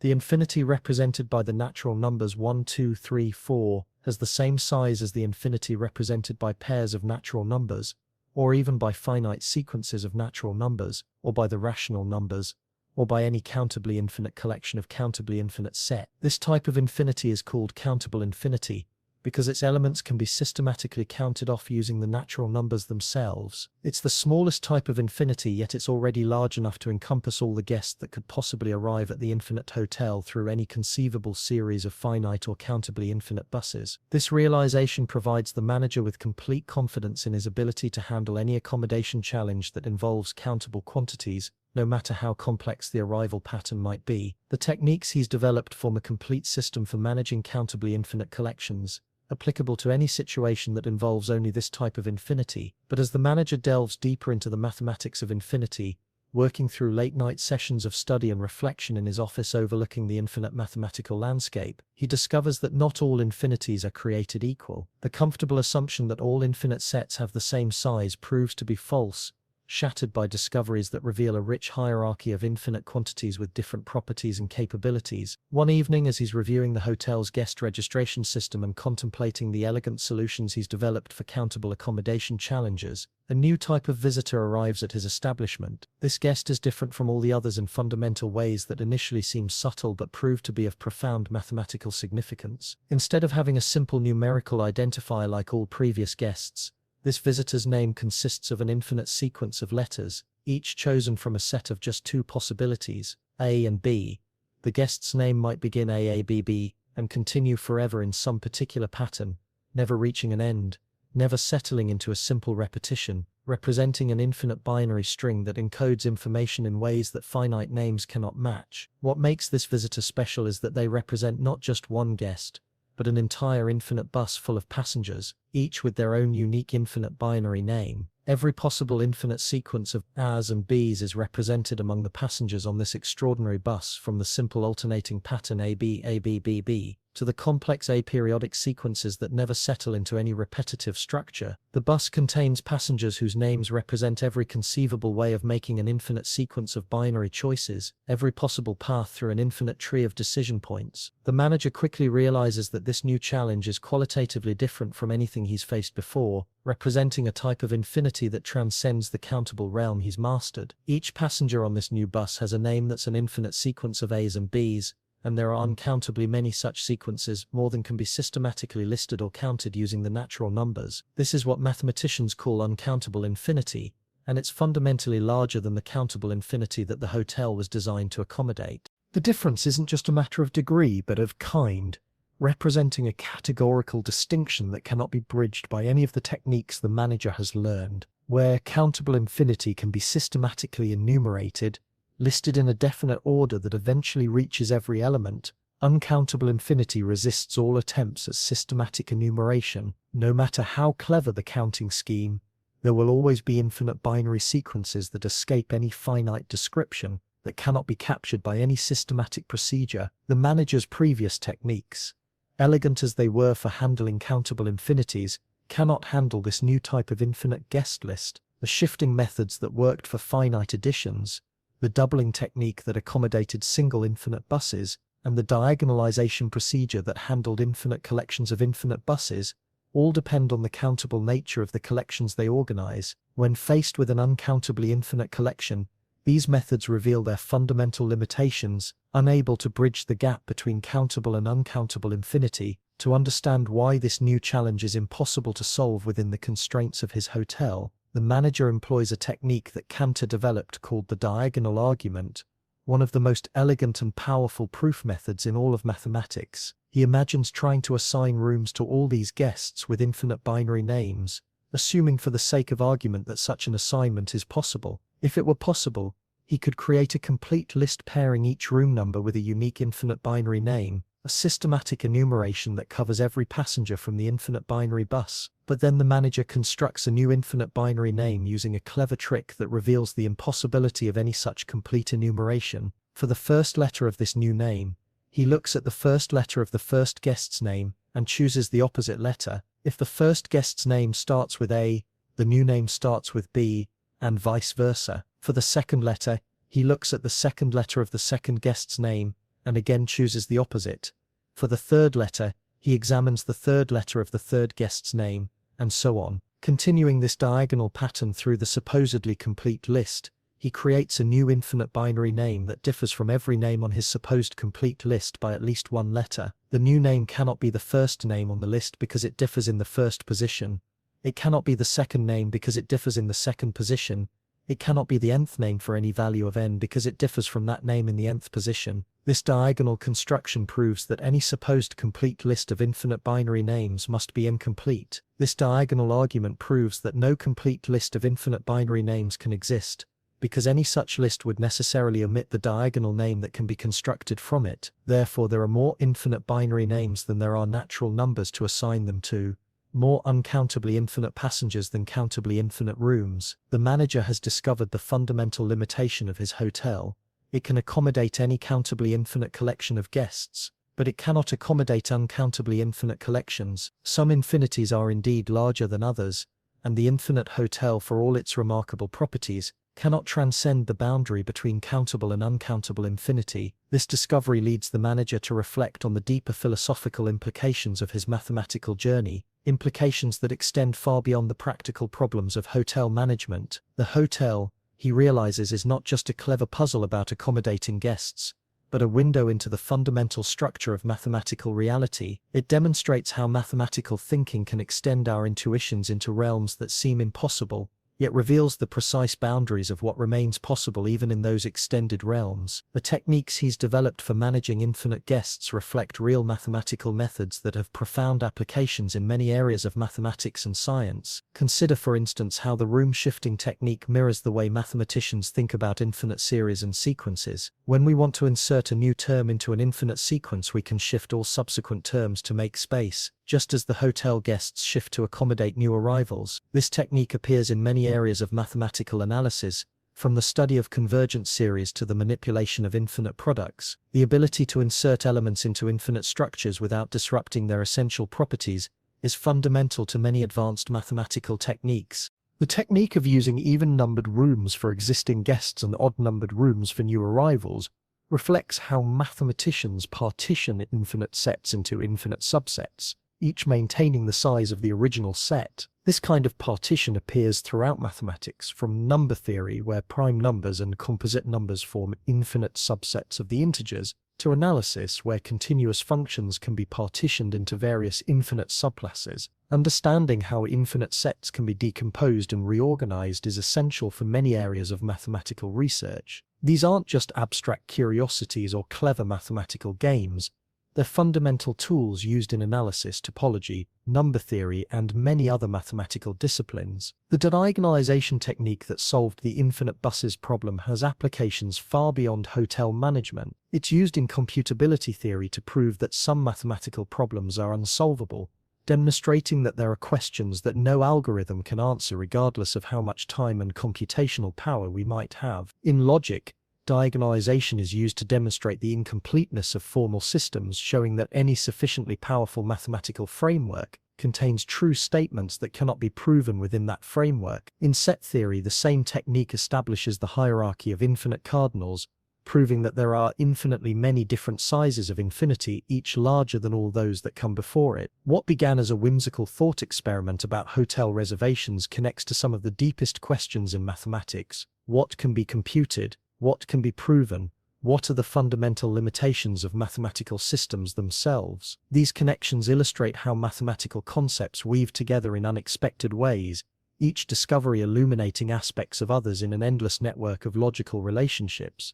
The infinity represented by the natural numbers 1, 2, 3, 4 has the same size as the infinity represented by pairs of natural numbers, or even by finite sequences of natural numbers, or by the rational numbers, or by any countably infinite collection of countably infinite set. This type of infinity is called countable infinity, because its elements can be systematically counted off using the natural numbers themselves. It's the smallest type of infinity, yet it's already large enough to encompass all the guests that could possibly arrive at the infinite hotel through any conceivable series of finite or countably infinite buses. This realization provides the manager with complete confidence in his ability to handle any accommodation challenge that involves countable quantities, no matter how complex the arrival pattern might be. The techniques he's developed form a complete system for managing countably infinite collections, applicable to any situation that involves only this type of infinity. But as the manager delves deeper into the mathematics of infinity, working through late-night sessions of study and reflection in his office overlooking the infinite mathematical landscape, he discovers that not all infinities are created equal. The comfortable assumption that all infinite sets have the same size proves to be false, shattered by discoveries that reveal a rich hierarchy of infinite quantities with different properties and capabilities. One evening, as he's reviewing the hotel's guest registration system and contemplating the elegant solutions he's developed for countable accommodation challenges, a new type of visitor arrives at his establishment. This guest is different from all the others in fundamental ways that initially seem subtle but prove to be of profound mathematical significance. Instead of having a simple numerical identifier like all previous guests, this visitor's name consists of an infinite sequence of letters, each chosen from a set of just two possibilities, A and B. The guest's name might begin AABB and continue forever in some particular pattern, never reaching an end, never settling into a simple repetition, representing an infinite binary string that encodes information in ways that finite names cannot match. What makes this visitor special is that they represent not just one guest, but an entire infinite bus full of passengers, each with their own unique infinite binary name. Every possible infinite sequence of A's and B's is represented among the passengers on this extraordinary bus, from the simple alternating pattern AB, AB, BB, to the complex aperiodic sequences that never settle into any repetitive structure. The bus contains passengers whose names represent every conceivable way of making an infinite sequence of binary choices, every possible path through an infinite tree of decision points. The manager quickly realizes that this new challenge is qualitatively different from anything he's faced before, representing a type of infinity that transcends the countable realm he's mastered. Each passenger on this new bus has a name that's an infinite sequence of A's and B's, and there are uncountably many such sequences, more than can be systematically listed or counted using the natural numbers. This is what mathematicians call uncountable infinity, and it's fundamentally larger than the countable infinity that the hotel was designed to accommodate. The difference isn't just a matter of degree, but of kind, representing a categorical distinction that cannot be bridged by any of the techniques the manager has learned. Where countable infinity can be systematically enumerated, listed in a definite order that eventually reaches every element, uncountable infinity resists all attempts at systematic enumeration. No matter how clever the counting scheme, there will always be infinite binary sequences that escape any finite description, that cannot be captured by any systematic procedure. The manager's previous techniques, elegant as they were for handling countable infinities, cannot handle this new type of infinite guest list. The shifting methods that worked for finite additions, the doubling technique that accommodated single infinite buses, and the diagonalization procedure that handled infinite collections of infinite buses, all depend on the countable nature of the collections they organize. When faced with an uncountably infinite collection, these methods reveal their fundamental limitations, unable to bridge the gap between countable and uncountable infinity. To understand why this new challenge is impossible to solve within the constraints of his hotel, the manager employs a technique that Cantor developed called the diagonal argument, one of the most elegant and powerful proof methods in all of mathematics. He imagines trying to assign rooms to all these guests with infinite binary names, assuming for the sake of argument that such an assignment is possible. If it were possible, he could create a complete list pairing each room number with a unique infinite binary name, a systematic enumeration that covers every passenger from the infinite binary bus. But then the manager constructs a new infinite binary name using a clever trick that reveals the impossibility of any such complete enumeration. For the first letter of this new name, he looks at the first letter of the first guest's name and chooses the opposite letter. If the first guest's name starts with A, the new name starts with B, and vice versa. For the second letter, he looks at the second letter of the second guest's name and again chooses the opposite. For the third letter, he examines the third letter of the third guest's name, and so on. Continuing this diagonal pattern through the supposedly complete list, he creates a new infinite binary name that differs from every name on his supposed complete list by at least one letter. The new name cannot be the first name on the list because it differs in the first position. It cannot be the second name because it differs in the second position. It cannot be the nth name for any value of n because it differs from that name in the nth position. This diagonal construction proves that any supposed complete list of infinite binary names must be incomplete. This diagonal argument proves that no complete list of infinite binary names can exist, because any such list would necessarily omit the diagonal name that can be constructed from it. Therefore, there are more infinite binary names than there are natural numbers to assign them to, more uncountably infinite passengers than countably infinite rooms. The manager has discovered the fundamental limitation of his hotel. It can accommodate any countably infinite collection of guests, but it cannot accommodate uncountably infinite collections. Some infinities are indeed larger than others, and the infinite hotel, for all its remarkable properties, cannot transcend the boundary between countable and uncountable infinity. This discovery leads the manager to reflect on the deeper philosophical implications of his mathematical journey, implications that extend far beyond the practical problems of hotel management. The hotel, he realizes, is not just a clever puzzle about accommodating guests, but a window into the fundamental structure of mathematical reality. It demonstrates how mathematical thinking can extend our intuitions into realms that seem impossible, yet reveals the precise boundaries of what remains possible even in those extended realms. The techniques he's developed for managing infinite guests reflect real mathematical methods that have profound applications in many areas of mathematics and science. Consider, for instance, how the room-shifting technique mirrors the way mathematicians think about infinite series and sequences. When we want to insert a new term into an infinite sequence, we can shift all subsequent terms to make space, just as the hotel guests shift to accommodate new arrivals. This technique appears in many areas of mathematical analysis, from the study of convergent series to the manipulation of infinite products. The ability to insert elements into infinite structures without disrupting their essential properties is fundamental to many advanced mathematical techniques. The technique of using even-numbered rooms for existing guests and odd-numbered rooms for new arrivals reflects how mathematicians partition infinite sets into infinite subsets, each maintaining the size of the original set. This kind of partition appears throughout mathematics, from number theory, where prime numbers and composite numbers form infinite subsets of the integers, to analysis, where continuous functions can be partitioned into various infinite subclasses. Understanding how infinite sets can be decomposed and reorganized is essential for many areas of mathematical research. These aren't just abstract curiosities or clever mathematical games. They're fundamental tools used in analysis, topology, number theory, and many other mathematical disciplines. The diagonalization technique that solved the infinite buses problem has applications far beyond hotel management. It's used in computability theory to prove that some mathematical problems are unsolvable, demonstrating that there are questions that no algorithm can answer regardless of how much time and computational power we might have. In logic, diagonalization is used to demonstrate the incompleteness of formal systems, showing that any sufficiently powerful mathematical framework contains true statements that cannot be proven within that framework. In set theory, the same technique establishes the hierarchy of infinite cardinals, proving that there are infinitely many different sizes of infinity, each larger than all those that come before it. What began as a whimsical thought experiment about hotel reservations connects to some of the deepest questions in mathematics. What can be computed? What can be proven? What are the fundamental limitations of mathematical systems themselves? These connections illustrate how mathematical concepts weave together in unexpected ways, each discovery illuminating aspects of others in an endless network of logical relationships.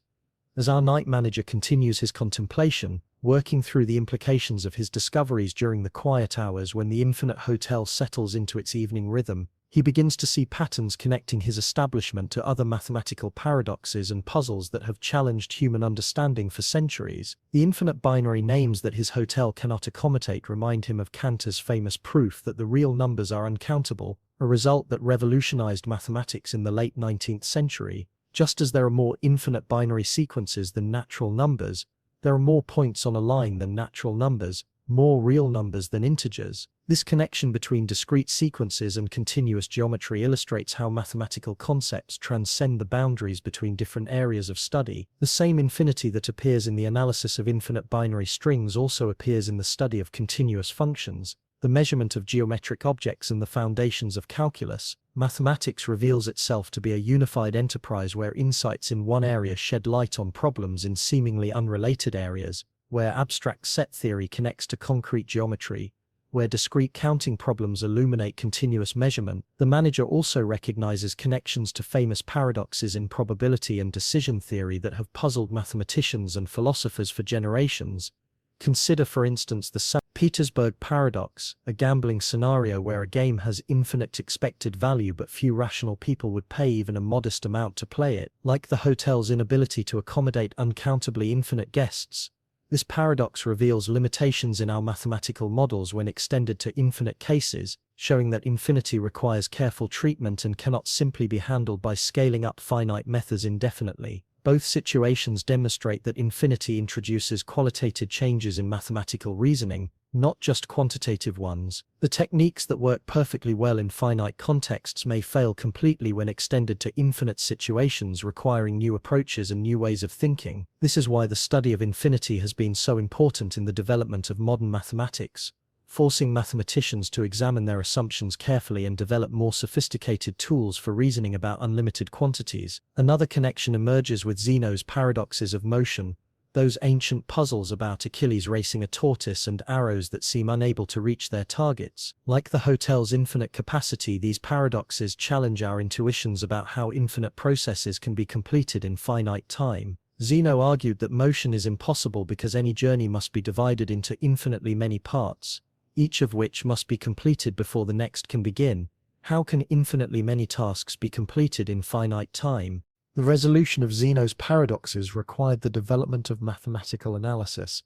As our night manager continues his contemplation, working through the implications of his discoveries during the quiet hours when the infinite hotel settles into its evening rhythm, he begins to see patterns connecting his establishment to other mathematical paradoxes and puzzles that have challenged human understanding for centuries. The infinite binary names that his hotel cannot accommodate remind him of Cantor's famous proof that the real numbers are uncountable, a result that revolutionized mathematics in the late 19th century. Just as there are more infinite binary sequences than natural numbers, there are more points on a line than natural numbers, more real numbers than integers. This connection between discrete sequences and continuous geometry illustrates how mathematical concepts transcend the boundaries between different areas of study. The same infinity that appears in the analysis of infinite binary strings also appears in the study of continuous functions, the measurement of geometric objects, and the foundations of calculus. Mathematics reveals itself to be a unified enterprise where insights in one area shed light on problems in seemingly unrelated areas, where abstract set theory connects to concrete geometry, where discrete counting problems illuminate continuous measurement. The manager also recognizes connections to famous paradoxes in probability and decision theory that have puzzled mathematicians and philosophers for generations. Consider, for instance, the St. Petersburg paradox, a gambling scenario where a game has infinite expected value but few rational people would pay even a modest amount to play it. Like the hotel's inability to accommodate uncountably infinite guests, this paradox reveals limitations in our mathematical models when extended to infinite cases, showing that infinity requires careful treatment and cannot simply be handled by scaling up finite methods indefinitely. Both situations demonstrate that infinity introduces qualitative changes in mathematical reasoning, not just quantitative ones. The techniques that work perfectly well in finite contexts may fail completely when extended to infinite situations, requiring new approaches and new ways of thinking. This is why the study of infinity has been so important in the development of modern mathematics, forcing mathematicians to examine their assumptions carefully and develop more sophisticated tools for reasoning about unlimited quantities. Another connection emerges with Zeno's paradoxes of motion, those ancient puzzles about Achilles racing a tortoise and arrows that seem unable to reach their targets. Like the hotel's infinite capacity, these paradoxes challenge our intuitions about how infinite processes can be completed in finite time. Zeno argued that motion is impossible because any journey must be divided into infinitely many parts, each of which must be completed before the next can begin. How can infinitely many tasks be completed in finite time? The resolution of Zeno's paradoxes required the development of mathematical analysis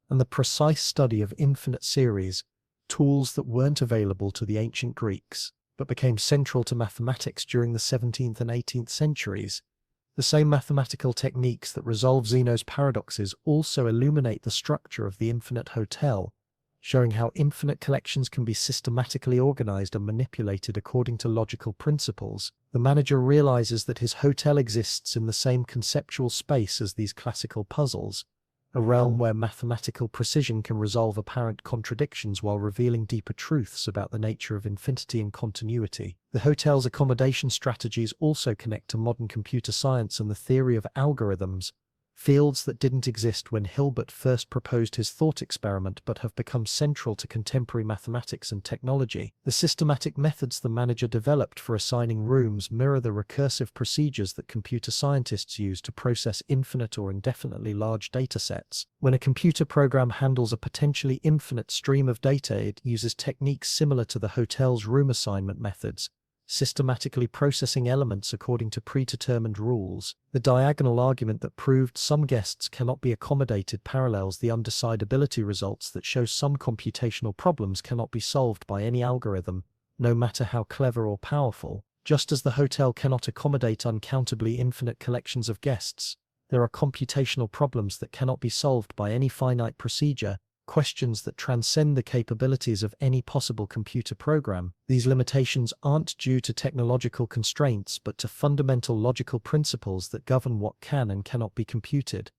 and the precise study of infinite series, tools that weren't available to the ancient Greeks, but became central to mathematics during the 17th and 18th centuries. The same mathematical techniques that resolve Zeno's paradoxes also illuminate the structure of the infinite hotel, showing how infinite collections can be systematically organized and manipulated according to logical principles. The manager realizes that his hotel exists in the same conceptual space as these classical puzzles, a realm where mathematical precision can resolve apparent contradictions while revealing deeper truths about the nature of infinity and continuity. The hotel's accommodation strategies also connect to modern computer science and the theory of algorithms, fields that didn't exist when Hilbert first proposed his thought experiment but have become central to contemporary mathematics and technology. The systematic methods the manager developed for assigning rooms mirror the recursive procedures that computer scientists use to process infinite or indefinitely large datasets. When a computer program handles a potentially infinite stream of data, it uses techniques similar to the hotel's room assignment methods, systematically processing elements according to predetermined rules. The diagonal argument that proved some guests cannot be accommodated parallels the undecidability results that show some computational problems cannot be solved by any algorithm, no matter how clever or powerful. Just as the hotel cannot accommodate uncountably infinite collections of guests, there are computational problems that cannot be solved by any finite procedure, questions that transcend the capabilities of any possible computer program. These limitations aren't due to technological constraints but to fundamental logical principles that govern what can and cannot be computed.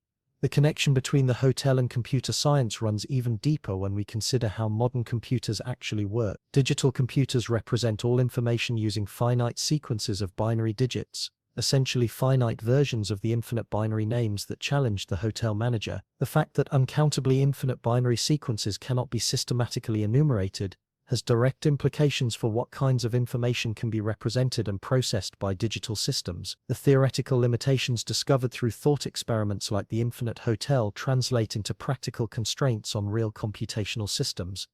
The connection between the hotel and computer science runs even deeper when we consider how modern computers actually work. Digital computers represent all information using finite sequences of binary digits, essentially finite versions of the infinite binary names that challenged the hotel manager. The fact that uncountably infinite binary sequences cannot be systematically enumerated has direct implications for what kinds of information can be represented and processed by digital systems. The theoretical limitations discovered through thought experiments like the infinite hotel translate into practical constraints on real computational systems.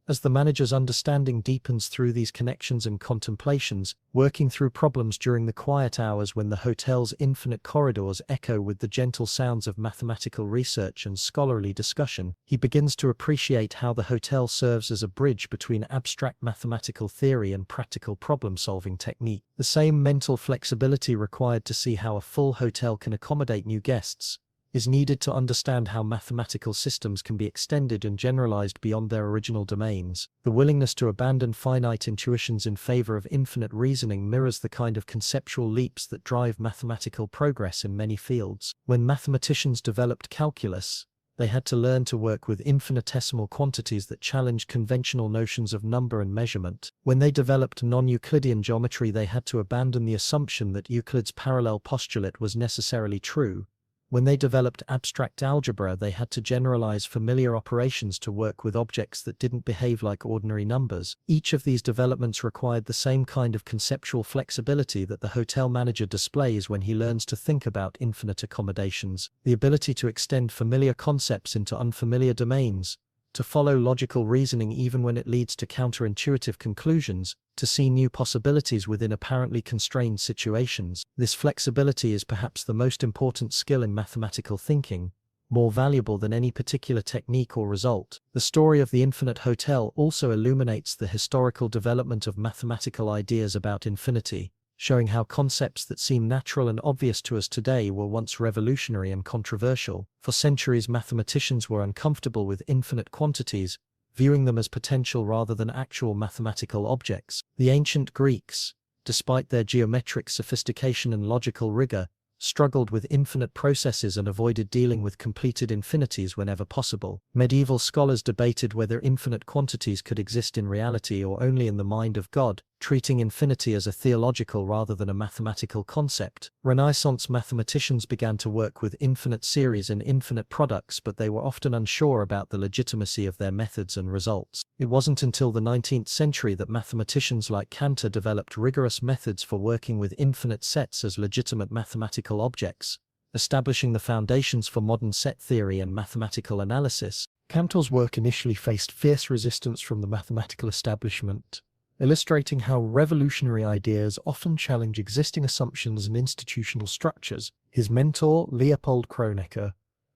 As the manager's understanding deepens through these connections and contemplations, working through problems during the quiet hours when the hotel's infinite corridors echo with the gentle sounds of mathematical research and scholarly discussion, he begins to appreciate how the hotel serves as a bridge between abstract mathematical theory and practical problem-solving technique. The same mental flexibility required to see how a full hotel can accommodate new guests is needed to understand how mathematical systems can be extended and generalized beyond their original domains. The willingness to abandon finite intuitions in favor of infinite reasoning mirrors the kind of conceptual leaps that drive mathematical progress in many fields. When mathematicians developed calculus, they had to learn to work with infinitesimal quantities that challenged conventional notions of number and measurement. When they developed non-Euclidean geometry, they had to abandon the assumption that Euclid's parallel postulate was necessarily true. When they developed abstract algebra, they had to generalize familiar operations to work with objects that didn't behave like ordinary numbers. Each of these developments required the same kind of conceptual flexibility that the hotel manager displays when he learns to think about infinite accommodations, the ability to extend familiar concepts into unfamiliar domains, to follow logical reasoning even when it leads to counterintuitive conclusions, to see new possibilities within apparently constrained situations. This flexibility is perhaps the most important skill in mathematical thinking, more valuable than any particular technique or result. The story of the infinite hotel also illuminates the historical development of mathematical ideas about infinity, showing how concepts that seem natural and obvious to us today were once revolutionary and controversial. For centuries, mathematicians were uncomfortable with infinite quantities, viewing them as potential rather than actual mathematical objects. The ancient Greeks, despite their geometric sophistication and logical rigor, struggled with infinite processes and avoided dealing with completed infinities whenever possible. Medieval scholars debated whether infinite quantities could exist in reality or only in the mind of God, treating infinity as a theological rather than a mathematical concept. Renaissance mathematicians began to work with infinite series and infinite products, but they were often unsure about the legitimacy of their methods and results. It wasn't until the 19th century that mathematicians like Cantor developed rigorous methods for working with infinite sets as legitimate mathematical objects, establishing the foundations for modern set theory and mathematical analysis. Cantor's work initially faced fierce resistance from the mathematical establishment, illustrating how revolutionary ideas often challenge existing assumptions and institutional structures. His mentor, Leopold Kronecker,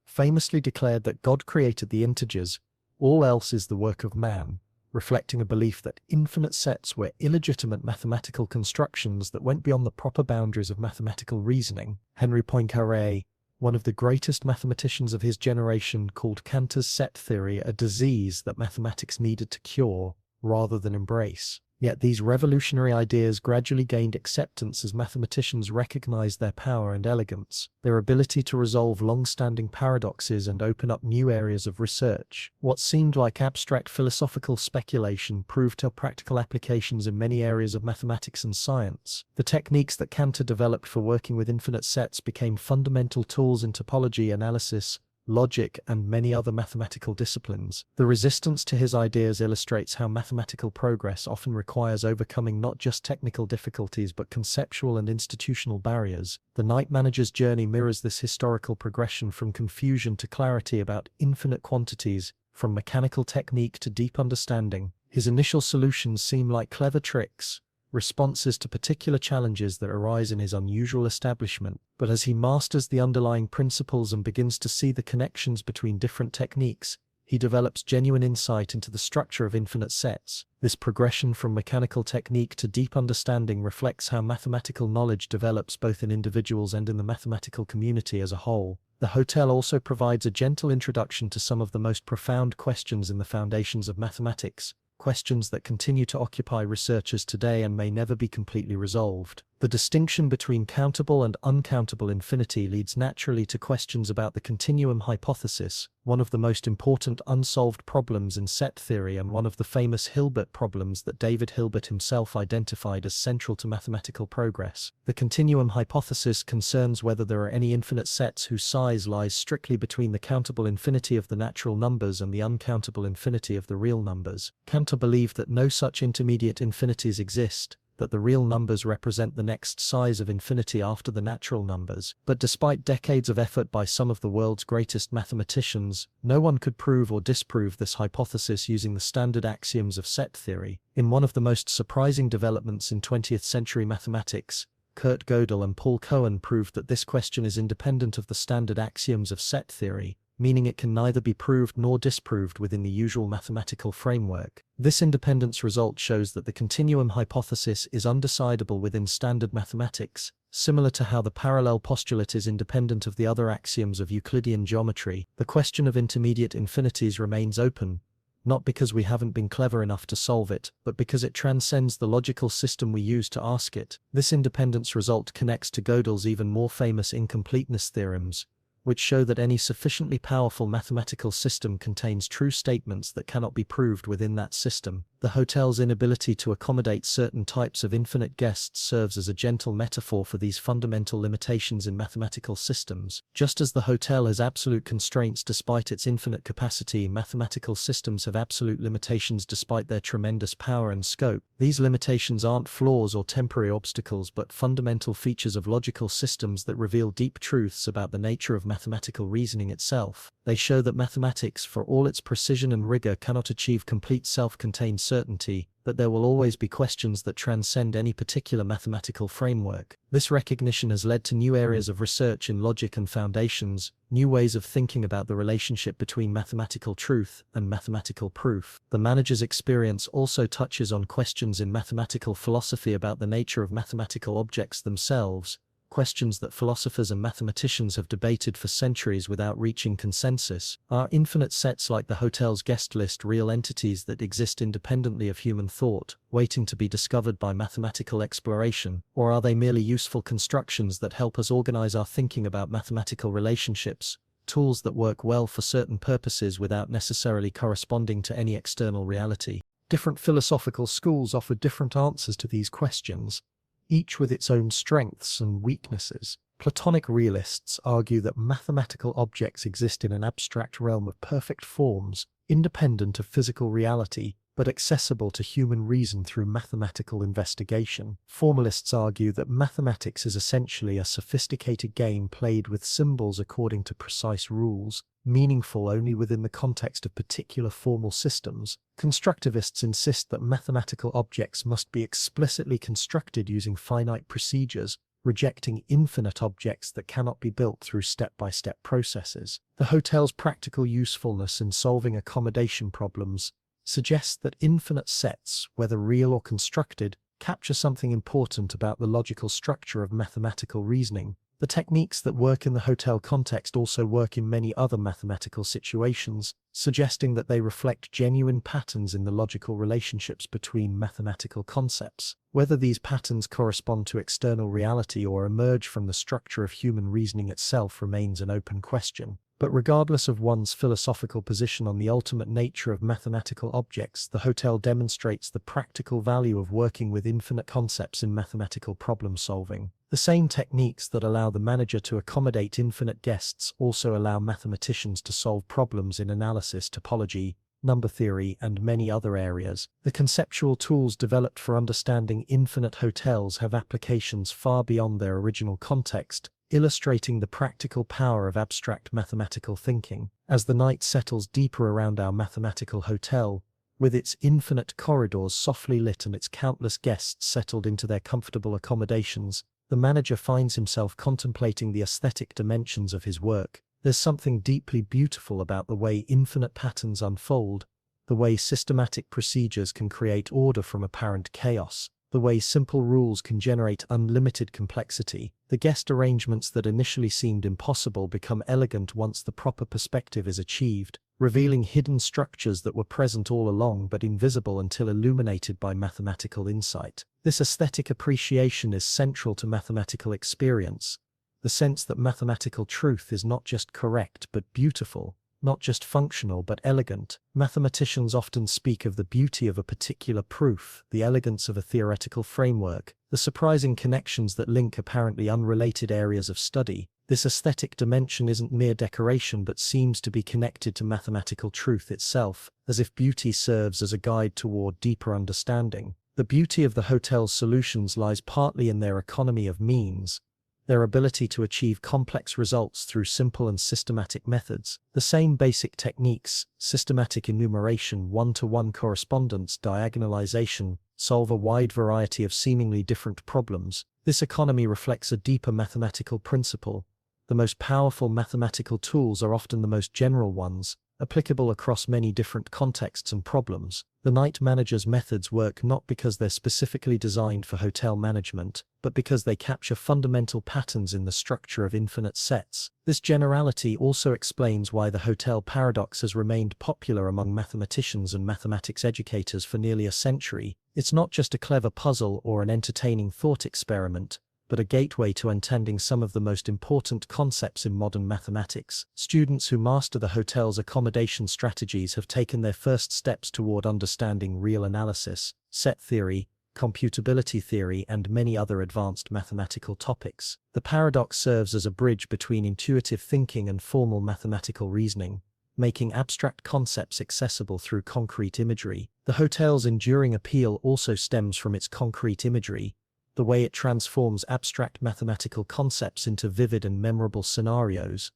famously declared that God created the integers, all else is the work of man, reflecting a belief that infinite sets were illegitimate mathematical constructions that went beyond the proper boundaries of mathematical reasoning. Henri Poincaré, one of the greatest mathematicians of his generation, called Cantor's set theory a disease that mathematics needed to cure rather than embrace. Yet these revolutionary ideas gradually gained acceptance as mathematicians recognized their power and elegance, their ability to resolve long-standing paradoxes and open up new areas of research. What seemed like abstract philosophical speculation proved to have practical applications in many areas of mathematics and science. The techniques that Cantor developed for working with infinite sets became fundamental tools in topology analysis, logic, and many other mathematical disciplines. The resistance to his ideas illustrates how mathematical progress often requires overcoming not just technical difficulties but conceptual and institutional barriers. The Night Manager's journey mirrors this historical progression from confusion to clarity about infinite quantities, from mechanical technique to deep understanding. His initial solutions seem like clever tricks, responses to particular challenges that arise in his unusual establishment, but as he masters the underlying principles and begins to see the connections between different techniques, he develops genuine insight into the structure of infinite sets. This progression from mechanical technique to deep understanding reflects how mathematical knowledge develops both in individuals and in the mathematical community as a whole. The hotel also provides a gentle introduction to some of the most profound questions in the foundations of mathematics, questions that continue to occupy researchers today and may never be completely resolved. The distinction between countable and uncountable infinity leads naturally to questions about the continuum hypothesis, one of the most important unsolved problems in set theory and one of the famous Hilbert problems that David Hilbert himself identified as central to mathematical progress. The continuum hypothesis concerns whether there are any infinite sets whose size lies strictly between the countable infinity of the natural numbers and the uncountable infinity of the real numbers. Cantor believed that no such intermediate infinities exist, that the real numbers represent the next size of infinity after the natural numbers. But despite decades of effort by some of the world's greatest mathematicians, no one could prove or disprove this hypothesis using the standard axioms of set theory. In one of the most surprising developments in 20th century mathematics, Kurt Gödel and Paul Cohen proved that this question is independent of the standard axioms of set theory, meaning it can neither be proved nor disproved within the usual mathematical framework. This independence result shows that the continuum hypothesis is undecidable within standard mathematics, similar to how the parallel postulate is independent of the other axioms of Euclidean geometry. The question of intermediate infinities remains open, not because we haven't been clever enough to solve it, but because it transcends the logical system we use to ask it. This independence result connects to Gödel's even more famous incompleteness theorems, which show that any sufficiently powerful mathematical system contains true statements that cannot be proved within that system. The hotel's inability to accommodate certain types of infinite guests serves as a gentle metaphor for these fundamental limitations in mathematical systems. Just as the hotel has absolute constraints despite its infinite capacity, mathematical systems have absolute limitations despite their tremendous power and scope. These limitations aren't flaws or temporary obstacles but fundamental features of logical systems that reveal deep truths about the nature of mathematical reasoning itself. They show that mathematics, for all its precision and rigor, cannot achieve complete self-contained certainty, that there will always be questions that transcend any particular mathematical framework. This recognition has led to new areas of research in logic and foundations, new ways of thinking about the relationship between mathematical truth and mathematical proof. The manager's experience also touches on questions in mathematical philosophy about the nature of mathematical objects themselves, questions that philosophers and mathematicians have debated for centuries without reaching consensus. Are infinite sets like the hotel's guest list real entities that exist independently of human thought, waiting to be discovered by mathematical exploration, or are they merely useful constructions that help us organize our thinking about mathematical relationships, tools that work well for certain purposes without necessarily corresponding to any external reality? Different philosophical schools offer different answers to these questions, each with its own strengths and weaknesses. Platonic realists argue that mathematical objects exist in an abstract realm of perfect forms, independent of physical reality, but accessible to human reason through mathematical investigation. Formalists argue that mathematics is essentially a sophisticated game played with symbols according to precise rules, meaningful only within the context of particular formal systems. Constructivists insist that mathematical objects must be explicitly constructed using finite procedures, rejecting infinite objects that cannot be built through step-by-step processes. The hotel's practical usefulness in solving accommodation problems suggests that infinite sets, whether real or constructed, capture something important about the logical structure of mathematical reasoning. The techniques that work in the hotel context also work in many other mathematical situations, suggesting that they reflect genuine patterns in the logical relationships between mathematical concepts. Whether these patterns correspond to external reality or emerge from the structure of human reasoning itself remains an open question. But regardless of one's philosophical position on the ultimate nature of mathematical objects, the hotel demonstrates the practical value of working with infinite concepts in mathematical problem solving. The same techniques that allow the manager to accommodate infinite guests also allow mathematicians to solve problems in analysis, topology, number theory, and many other areas. The conceptual tools developed for understanding infinite hotels have applications far beyond their original context, illustrating the practical power of abstract mathematical thinking. As the night settles deeper around our mathematical hotel, with its infinite corridors softly lit and its countless guests settled into their comfortable accommodations, the manager finds himself contemplating the aesthetic dimensions of his work. There's something deeply beautiful about the way infinite patterns unfold, the way systematic procedures can create order from apparent chaos, the way simple rules can generate unlimited complexity. The guest arrangements that initially seemed impossible become elegant once the proper perspective is achieved, revealing hidden structures that were present all along but invisible until illuminated by mathematical insight. This aesthetic appreciation is central to mathematical experience, the sense that mathematical truth is not just correct but beautiful, not just functional but elegant. Mathematicians often speak of the beauty of a particular proof, the elegance of a theoretical framework, the surprising connections that link apparently unrelated areas of study. This aesthetic dimension isn't mere decoration but seems to be connected to mathematical truth itself, as if beauty serves as a guide toward deeper understanding. The beauty of the hotel's solutions lies partly in their economy of means, their ability to achieve complex results through simple and systematic methods. The same basic techniques, systematic enumeration, one-to-one correspondence, diagonalization, solve a wide variety of seemingly different problems. This economy reflects a deeper mathematical principle. The most powerful mathematical tools are often the most general ones, applicable across many different contexts and problems. The night manager's methods work not because they're specifically designed for hotel management, but because they capture fundamental patterns in the structure of infinite sets. This generality also explains why the hotel paradox has remained popular among mathematicians and mathematics educators for nearly a century. It's not just a clever puzzle or an entertaining thought experiment, but a gateway to understanding some of the most important concepts in modern mathematics. Students who master the hotel's accommodation strategies have taken their first steps toward understanding real analysis, set theory, computability theory, and many other advanced mathematical topics. The paradox serves as a bridge between intuitive thinking and formal mathematical reasoning, making abstract concepts accessible through concrete imagery. The hotel's enduring appeal also stems from its concrete imagery, the way it transforms abstract mathematical concepts into vivid and memorable scenarios.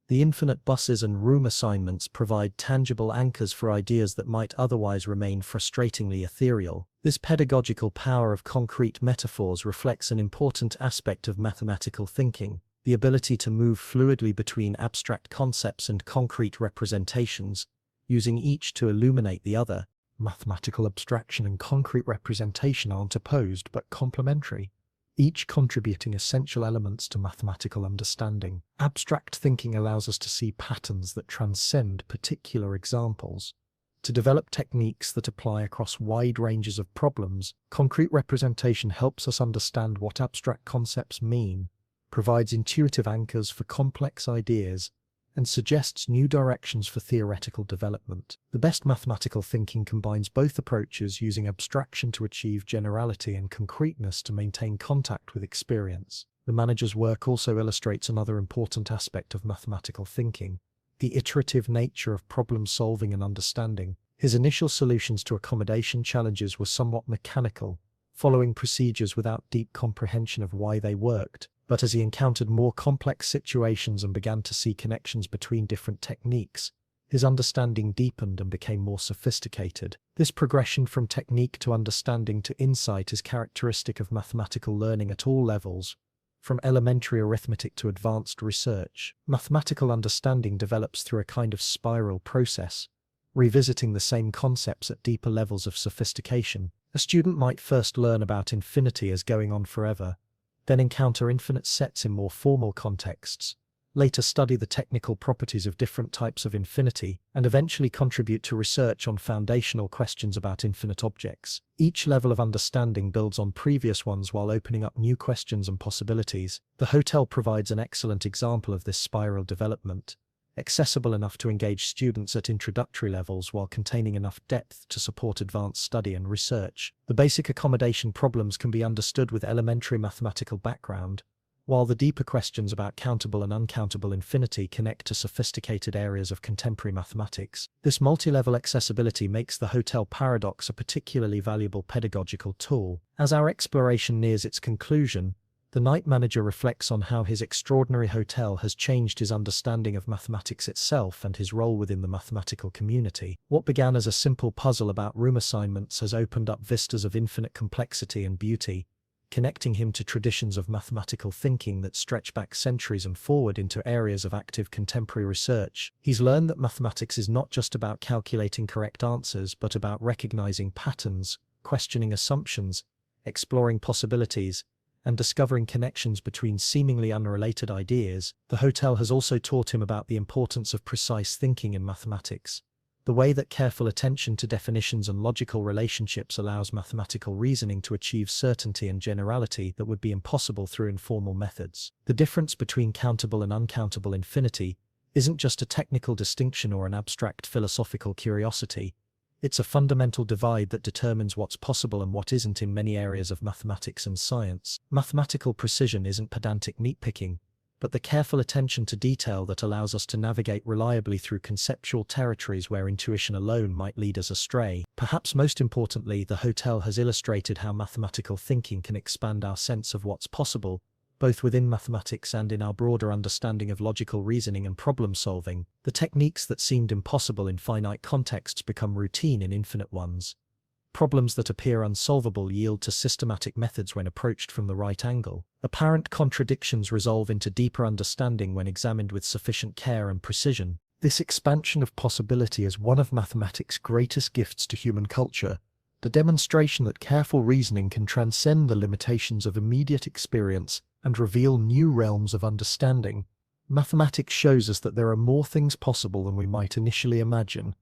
The infinite buses and room assignments provide tangible anchors for ideas that might otherwise remain frustratingly ethereal. This pedagogical power of concrete metaphors reflects an important aspect of mathematical thinking, the ability to move fluidly between abstract concepts and concrete representations, using each to illuminate the other. Mathematical abstraction and concrete representation aren't opposed but complementary, each contributing essential elements to mathematical understanding. Abstract thinking allows us to see patterns that transcend particular examples, to develop techniques that apply across wide ranges of problems. Concrete representation helps us understand what abstract concepts mean, provides intuitive anchors for complex ideas, and suggests new directions for theoretical development. The best mathematical thinking combines both approaches, using abstraction to achieve generality and concreteness to maintain contact with experience. The manager's work also illustrates another important aspect of mathematical thinking, the iterative nature of problem solving and understanding. His initial solutions to accommodation challenges were somewhat mechanical, following procedures without deep comprehension of why they worked. But as he encountered more complex situations and began to see connections between different techniques, his understanding deepened and became more sophisticated. This progression from technique to understanding to insight is characteristic of mathematical learning at all levels, from elementary arithmetic to advanced research. Mathematical understanding develops through a kind of spiral process, revisiting the same concepts at deeper levels of sophistication. A student might first learn about infinity as going on forever, then encounter infinite sets in more formal contexts, later study the technical properties of different types of infinity, and eventually contribute to research on foundational questions about infinite objects. Each level of understanding builds on previous ones while opening up new questions and possibilities. The hotel provides an excellent example of this spiral development, accessible enough to engage students at introductory levels while containing enough depth to support advanced study and research. The basic accommodation problems can be understood with elementary mathematical background, while the deeper questions about countable and uncountable infinity connect to sophisticated areas of contemporary mathematics. This multi-level accessibility makes the hotel paradox a particularly valuable pedagogical tool. As our exploration nears its conclusion, the night manager reflects on how his extraordinary hotel has changed his understanding of mathematics itself and his role within the mathematical community. What began as a simple puzzle about room assignments has opened up vistas of infinite complexity and beauty, connecting him to traditions of mathematical thinking that stretch back centuries and forward into areas of active contemporary research. He's learned that mathematics is not just about calculating correct answers, but about recognizing patterns, questioning assumptions, exploring possibilities, and discovering connections between seemingly unrelated ideas. The hotel has also taught him about the importance of precise thinking in mathematics, the way that careful attention to definitions and logical relationships allows mathematical reasoning to achieve certainty and generality that would be impossible through informal methods. The difference between countable and uncountable infinity isn't just a technical distinction or an abstract philosophical curiosity. It's a fundamental divide that determines what's possible and what isn't in many areas of mathematics and science. Mathematical precision isn't pedantic nitpicking, but the careful attention to detail that allows us to navigate reliably through conceptual territories where intuition alone might lead us astray. Perhaps most importantly, the hotel has illustrated how mathematical thinking can expand our sense of what's possible, both within mathematics and in our broader understanding of logical reasoning and problem solving. The techniques that seemed impossible in finite contexts become routine in infinite ones. Problems that appear unsolvable yield to systematic methods when approached from the right angle. Apparent contradictions resolve into deeper understanding when examined with sufficient care and precision. This expansion of possibility is one of mathematics' greatest gifts to human culture, the demonstration that careful reasoning can transcend the limitations of immediate experience and reveal new realms of understanding. Mathematics shows us that there are more things possible than we might initially imagine,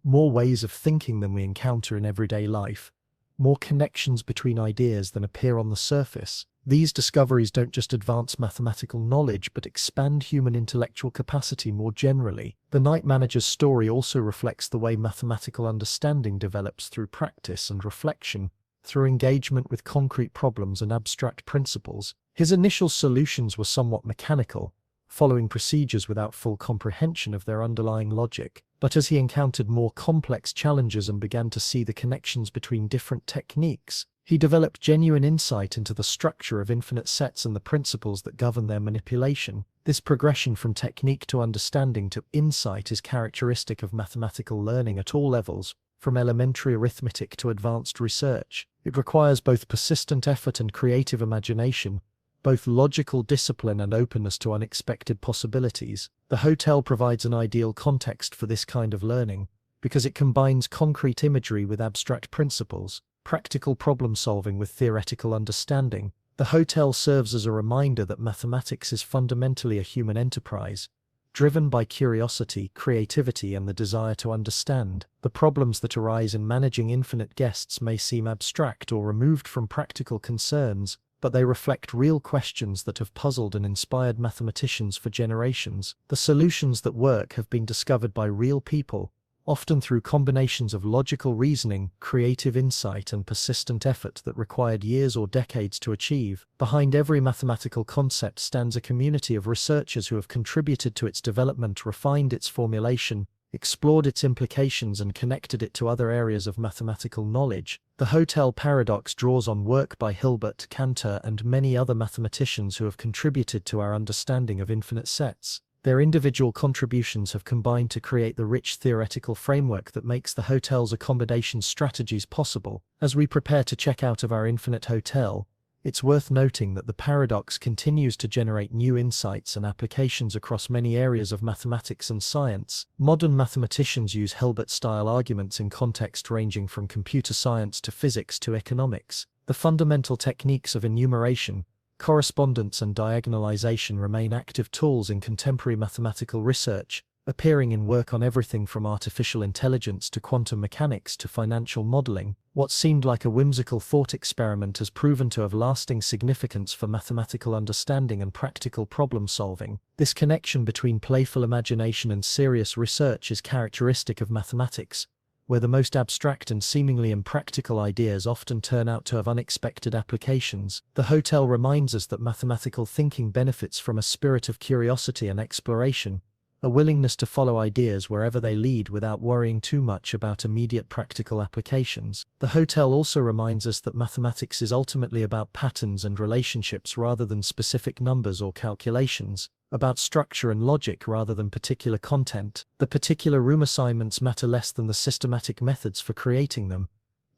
more ways of thinking than we encounter in everyday life, more connections between ideas than appear on the surface. These discoveries don't just advance mathematical knowledge but expand human intellectual capacity more generally. The Night Manager's story also reflects the way mathematical understanding develops through practice and reflection, through engagement with concrete problems and abstract principles. His initial solutions were somewhat mechanical, following procedures without full comprehension of their underlying logic. But as he encountered more complex challenges and began to see the connections between different techniques, he developed genuine insight into the structure of infinite sets and the principles that govern their manipulation. This progression from technique to understanding to insight is characteristic of mathematical learning at all levels, from elementary arithmetic to advanced research. It requires both persistent effort and creative imagination, both logical discipline and openness to unexpected possibilities. The hotel provides an ideal context for this kind of learning, because it combines concrete imagery with abstract principles, practical problem solving with theoretical understanding. The hotel serves as a reminder that mathematics is fundamentally a human enterprise, driven by curiosity, creativity, and the desire to understand. The problems that arise in managing infinite guests may seem abstract or removed from practical concerns, but they reflect real questions that have puzzled and inspired mathematicians for generations. The solutions that work have been discovered by real people, often through combinations of logical reasoning, creative insight, and persistent effort that required years or decades to achieve. Behind every mathematical concept stands a community of researchers who have contributed to its development, refined its formulation, explored its implications, and connected it to other areas of mathematical knowledge. The hotel paradox draws on work by Hilbert, Cantor, and many other mathematicians who have contributed to our understanding of infinite sets. Their individual contributions have combined to create the rich theoretical framework that makes the hotel's accommodation strategies possible. As we prepare to check out of our infinite hotel, it's worth noting that the paradox continues to generate new insights and applications across many areas of mathematics and science. Modern mathematicians use Hilbert-style arguments in contexts ranging from computer science to physics to economics. The fundamental techniques of enumeration, Correspondence and diagonalization remain active tools in contemporary mathematical research, appearing in work on everything from artificial intelligence to quantum mechanics to financial modeling. What seemed like a whimsical thought experiment has proven to have lasting significance for mathematical understanding and practical problem solving. This connection between playful imagination and serious research is characteristic of mathematics, where the most abstract and seemingly impractical ideas often turn out to have unexpected applications. The hotel reminds us that mathematical thinking benefits from a spirit of curiosity and exploration, a willingness to follow ideas wherever they lead without worrying too much about immediate practical applications. The hotel also reminds us that mathematics is ultimately about patterns and relationships rather than specific numbers or calculations, about structure and logic rather than particular content. The particular room assignments matter less than the systematic methods for creating them.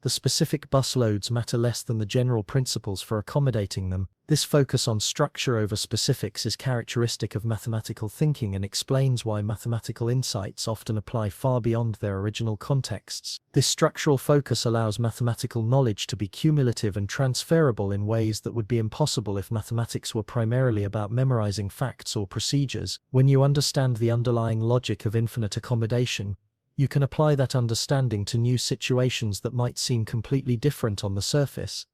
The specific bus loads matter less than the general principles for accommodating them. This focus on structure over specifics is characteristic of mathematical thinking and explains why mathematical insights often apply far beyond their original contexts. This structural focus allows mathematical knowledge to be cumulative and transferable in ways that would be impossible if mathematics were primarily about memorizing facts or procedures. When you understand the underlying logic of infinite accommodation, you can apply that understanding to new situations that might seem completely different on the surface.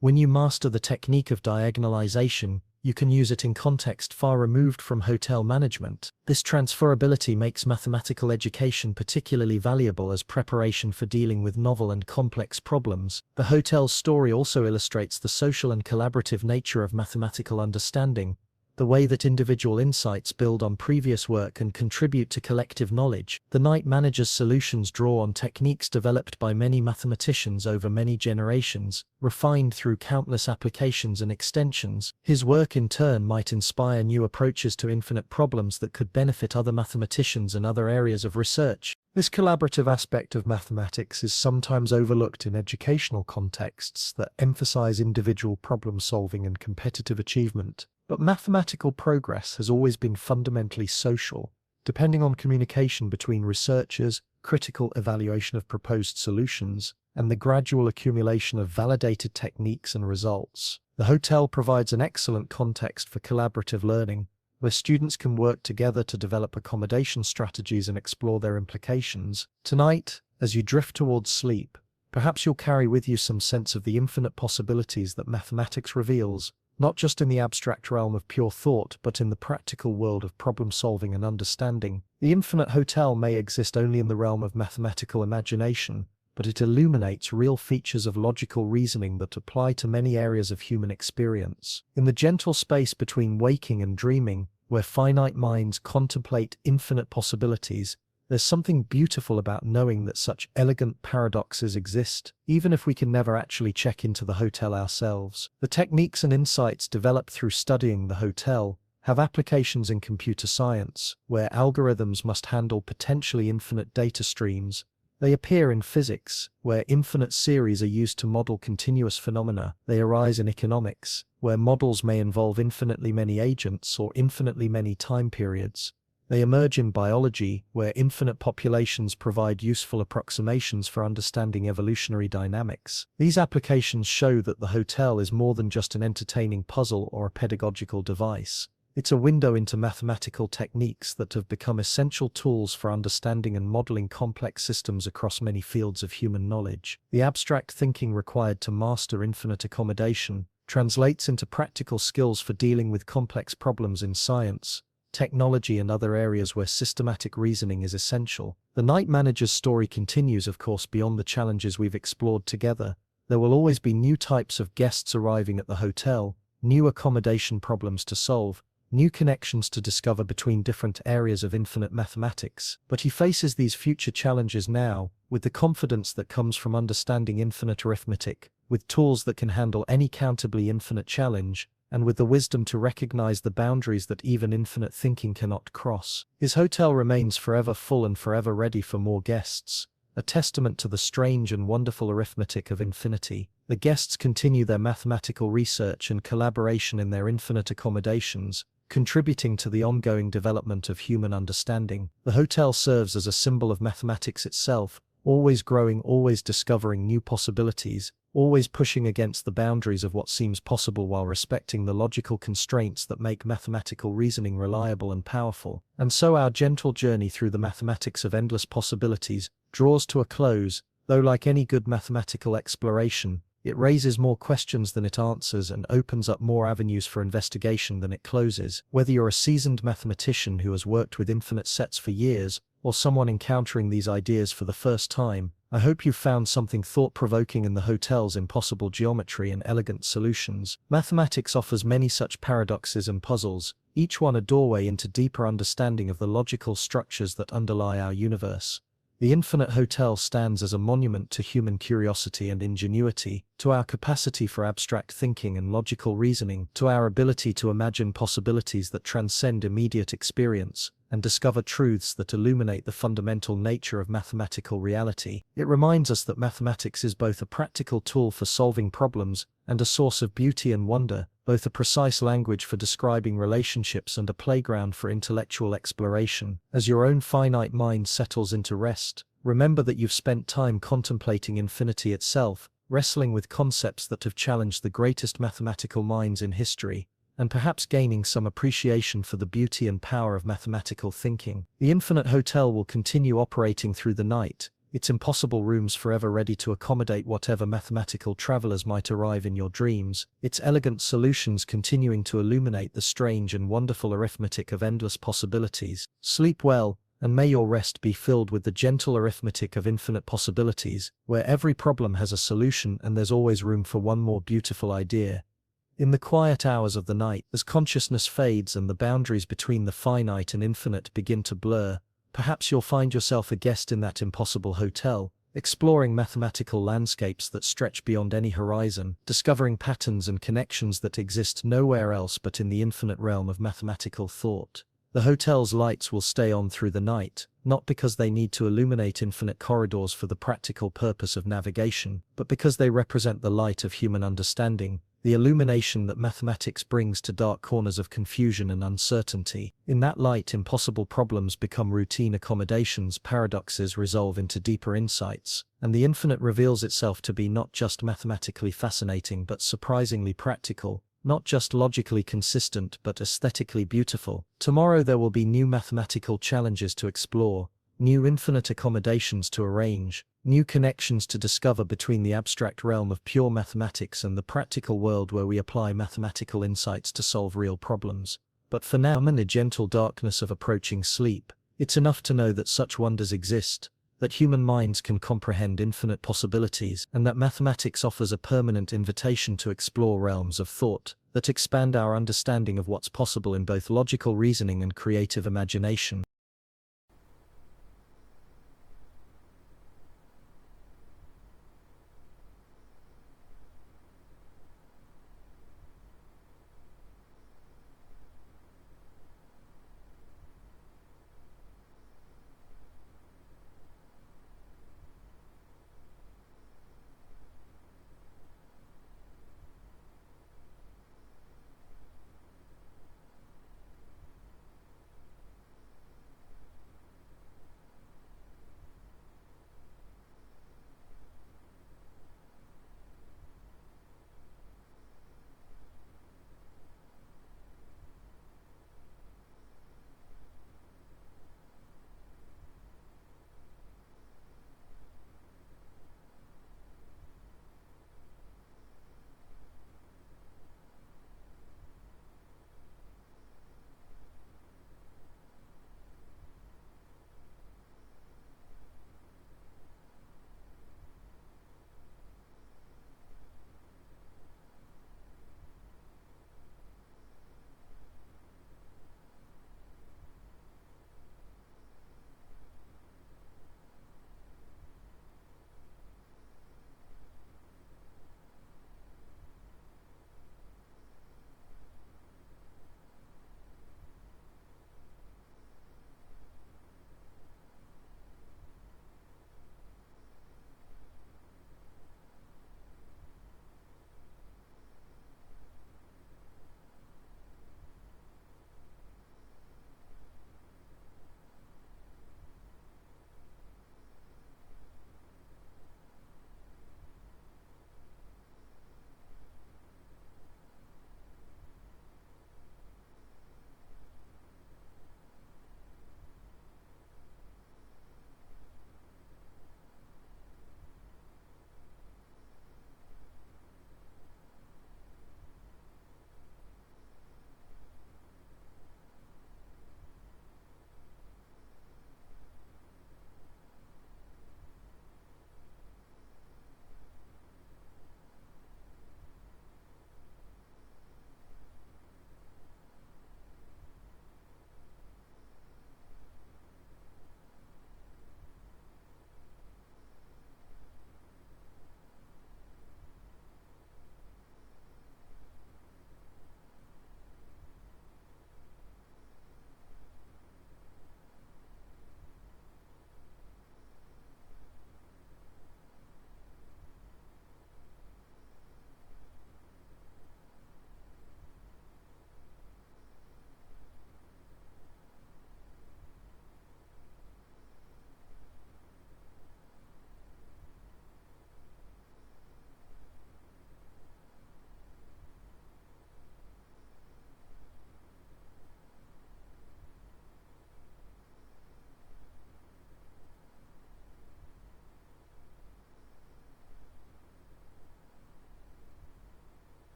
When you master the technique of diagonalization, you can use it in context far removed from hotel management. This transferability makes mathematical education particularly valuable as preparation for dealing with novel and complex problems. The hotel's story also illustrates the social and collaborative nature of mathematical understanding, the way that individual insights build on previous work and contribute to collective knowledge. The night manager's solutions draw on techniques developed by many mathematicians over many generations, refined through countless applications and extensions. His work in turn might inspire new approaches to infinite problems that could benefit other mathematicians and other areas of research. This collaborative aspect of mathematics is sometimes overlooked in educational contexts that emphasize individual problem solving and competitive achievement. But mathematical progress has always been fundamentally social, depending on communication between researchers, critical evaluation of proposed solutions, and the gradual accumulation of validated techniques and results. The hotel provides an excellent context for collaborative learning, where students can work together to develop accommodation strategies and explore their implications. Tonight, as you drift towards sleep, perhaps you'll carry with you some sense of the infinite possibilities that mathematics reveals, not just in the abstract realm of pure thought, but in the practical world of problem-solving and understanding. The infinite hotel may exist only in the realm of mathematical imagination, but it illuminates real features of logical reasoning that apply to many areas of human experience. In the gentle space between waking and dreaming, where finite minds contemplate infinite possibilities, there's something beautiful about knowing that such elegant paradoxes exist, even if we can never actually check into the hotel ourselves. The techniques and insights developed through studying the hotel have applications in computer science, where algorithms must handle potentially infinite data streams. They appear in physics, where infinite series are used to model continuous phenomena. They arise in economics, where models may involve infinitely many agents or infinitely many time periods. They emerge in biology, where infinite populations provide useful approximations for understanding evolutionary dynamics. These applications show that the hotel is more than just an entertaining puzzle or a pedagogical device. It's a window into mathematical techniques that have become essential tools for understanding and modeling complex systems across many fields of human knowledge. The abstract thinking required to master infinite accommodation translates into practical skills for dealing with complex problems in science, technology, and other areas where systematic reasoning is essential. The night manager's story continues, of course, beyond the challenges we've explored together. There will always be new types of guests arriving at the hotel, new accommodation problems to solve, new connections to discover between different areas of infinite mathematics. But he faces these future challenges now, with the confidence that comes from understanding infinite arithmetic, with tools that can handle any countably infinite challenge, and with the wisdom to recognize the boundaries that even infinite thinking cannot cross. His hotel remains forever full and forever ready for more guests, a testament to the strange and wonderful arithmetic of infinity. The guests continue their mathematical research and collaboration in their infinite accommodations, contributing to the ongoing development of human understanding. The hotel serves as a symbol of mathematics itself, always growing, always discovering new possibilities, always pushing against the boundaries of what seems possible while respecting the logical constraints that make mathematical reasoning reliable and powerful. And so our gentle journey through the mathematics of endless possibilities draws to a close, though like any good mathematical exploration, it raises more questions than it answers and opens up more avenues for investigation than it closes. Whether you're a seasoned mathematician who has worked with infinite sets for years, or someone encountering these ideas for the first time, I hope you've found something thought-provoking in the hotel's impossible geometry and elegant solutions. Mathematics offers many such paradoxes and puzzles, each one a doorway into deeper understanding of the logical structures that underlie our universe. The Infinite Hotel stands as a monument to human curiosity and ingenuity, to our capacity for abstract thinking and logical reasoning, to our ability to imagine possibilities that transcend immediate experience, and discover truths that illuminate the fundamental nature of mathematical reality. It reminds us that mathematics is both a practical tool for solving problems and a source of beauty and wonder, both a precise language for describing relationships and a playground for intellectual exploration. As your own finite mind settles into rest, remember that you've spent time contemplating infinity itself, wrestling with concepts that have challenged the greatest mathematical minds in history, and perhaps gaining some appreciation for the beauty and power of mathematical thinking. The Infinite Hotel will continue operating through the night, its impossible rooms forever ready to accommodate whatever mathematical travelers might arrive in your dreams, its elegant solutions continuing to illuminate the strange and wonderful arithmetic of endless possibilities. Sleep well, and may your rest be filled with the gentle arithmetic of infinite possibilities, where every problem has a solution and there's always room for one more beautiful idea. In the quiet hours of the night, as consciousness fades and the boundaries between the finite and infinite begin to blur, perhaps you'll find yourself a guest in that impossible hotel, exploring mathematical landscapes that stretch beyond any horizon, discovering patterns and connections that exist nowhere else but in the infinite realm of mathematical thought. The hotel's lights will stay on through the night, not because they need to illuminate infinite corridors for the practical purpose of navigation, but because they represent the light of human understanding, the illumination that mathematics brings to dark corners of confusion and uncertainty. In that light, impossible problems become routine accommodations, paradoxes resolve into deeper insights, and the infinite reveals itself to be not just mathematically fascinating but surprisingly practical, not just logically consistent but aesthetically beautiful. Tomorrow there will be new mathematical challenges to explore, new infinite accommodations to arrange, new connections to discover between the abstract realm of pure mathematics and the practical world where we apply mathematical insights to solve real problems. But for now, in the gentle darkness of approaching sleep, it's enough to know that such wonders exist, that human minds can comprehend infinite possibilities, and that mathematics offers a permanent invitation to explore realms of thought that expand our understanding of what's possible in both logical reasoning and creative imagination.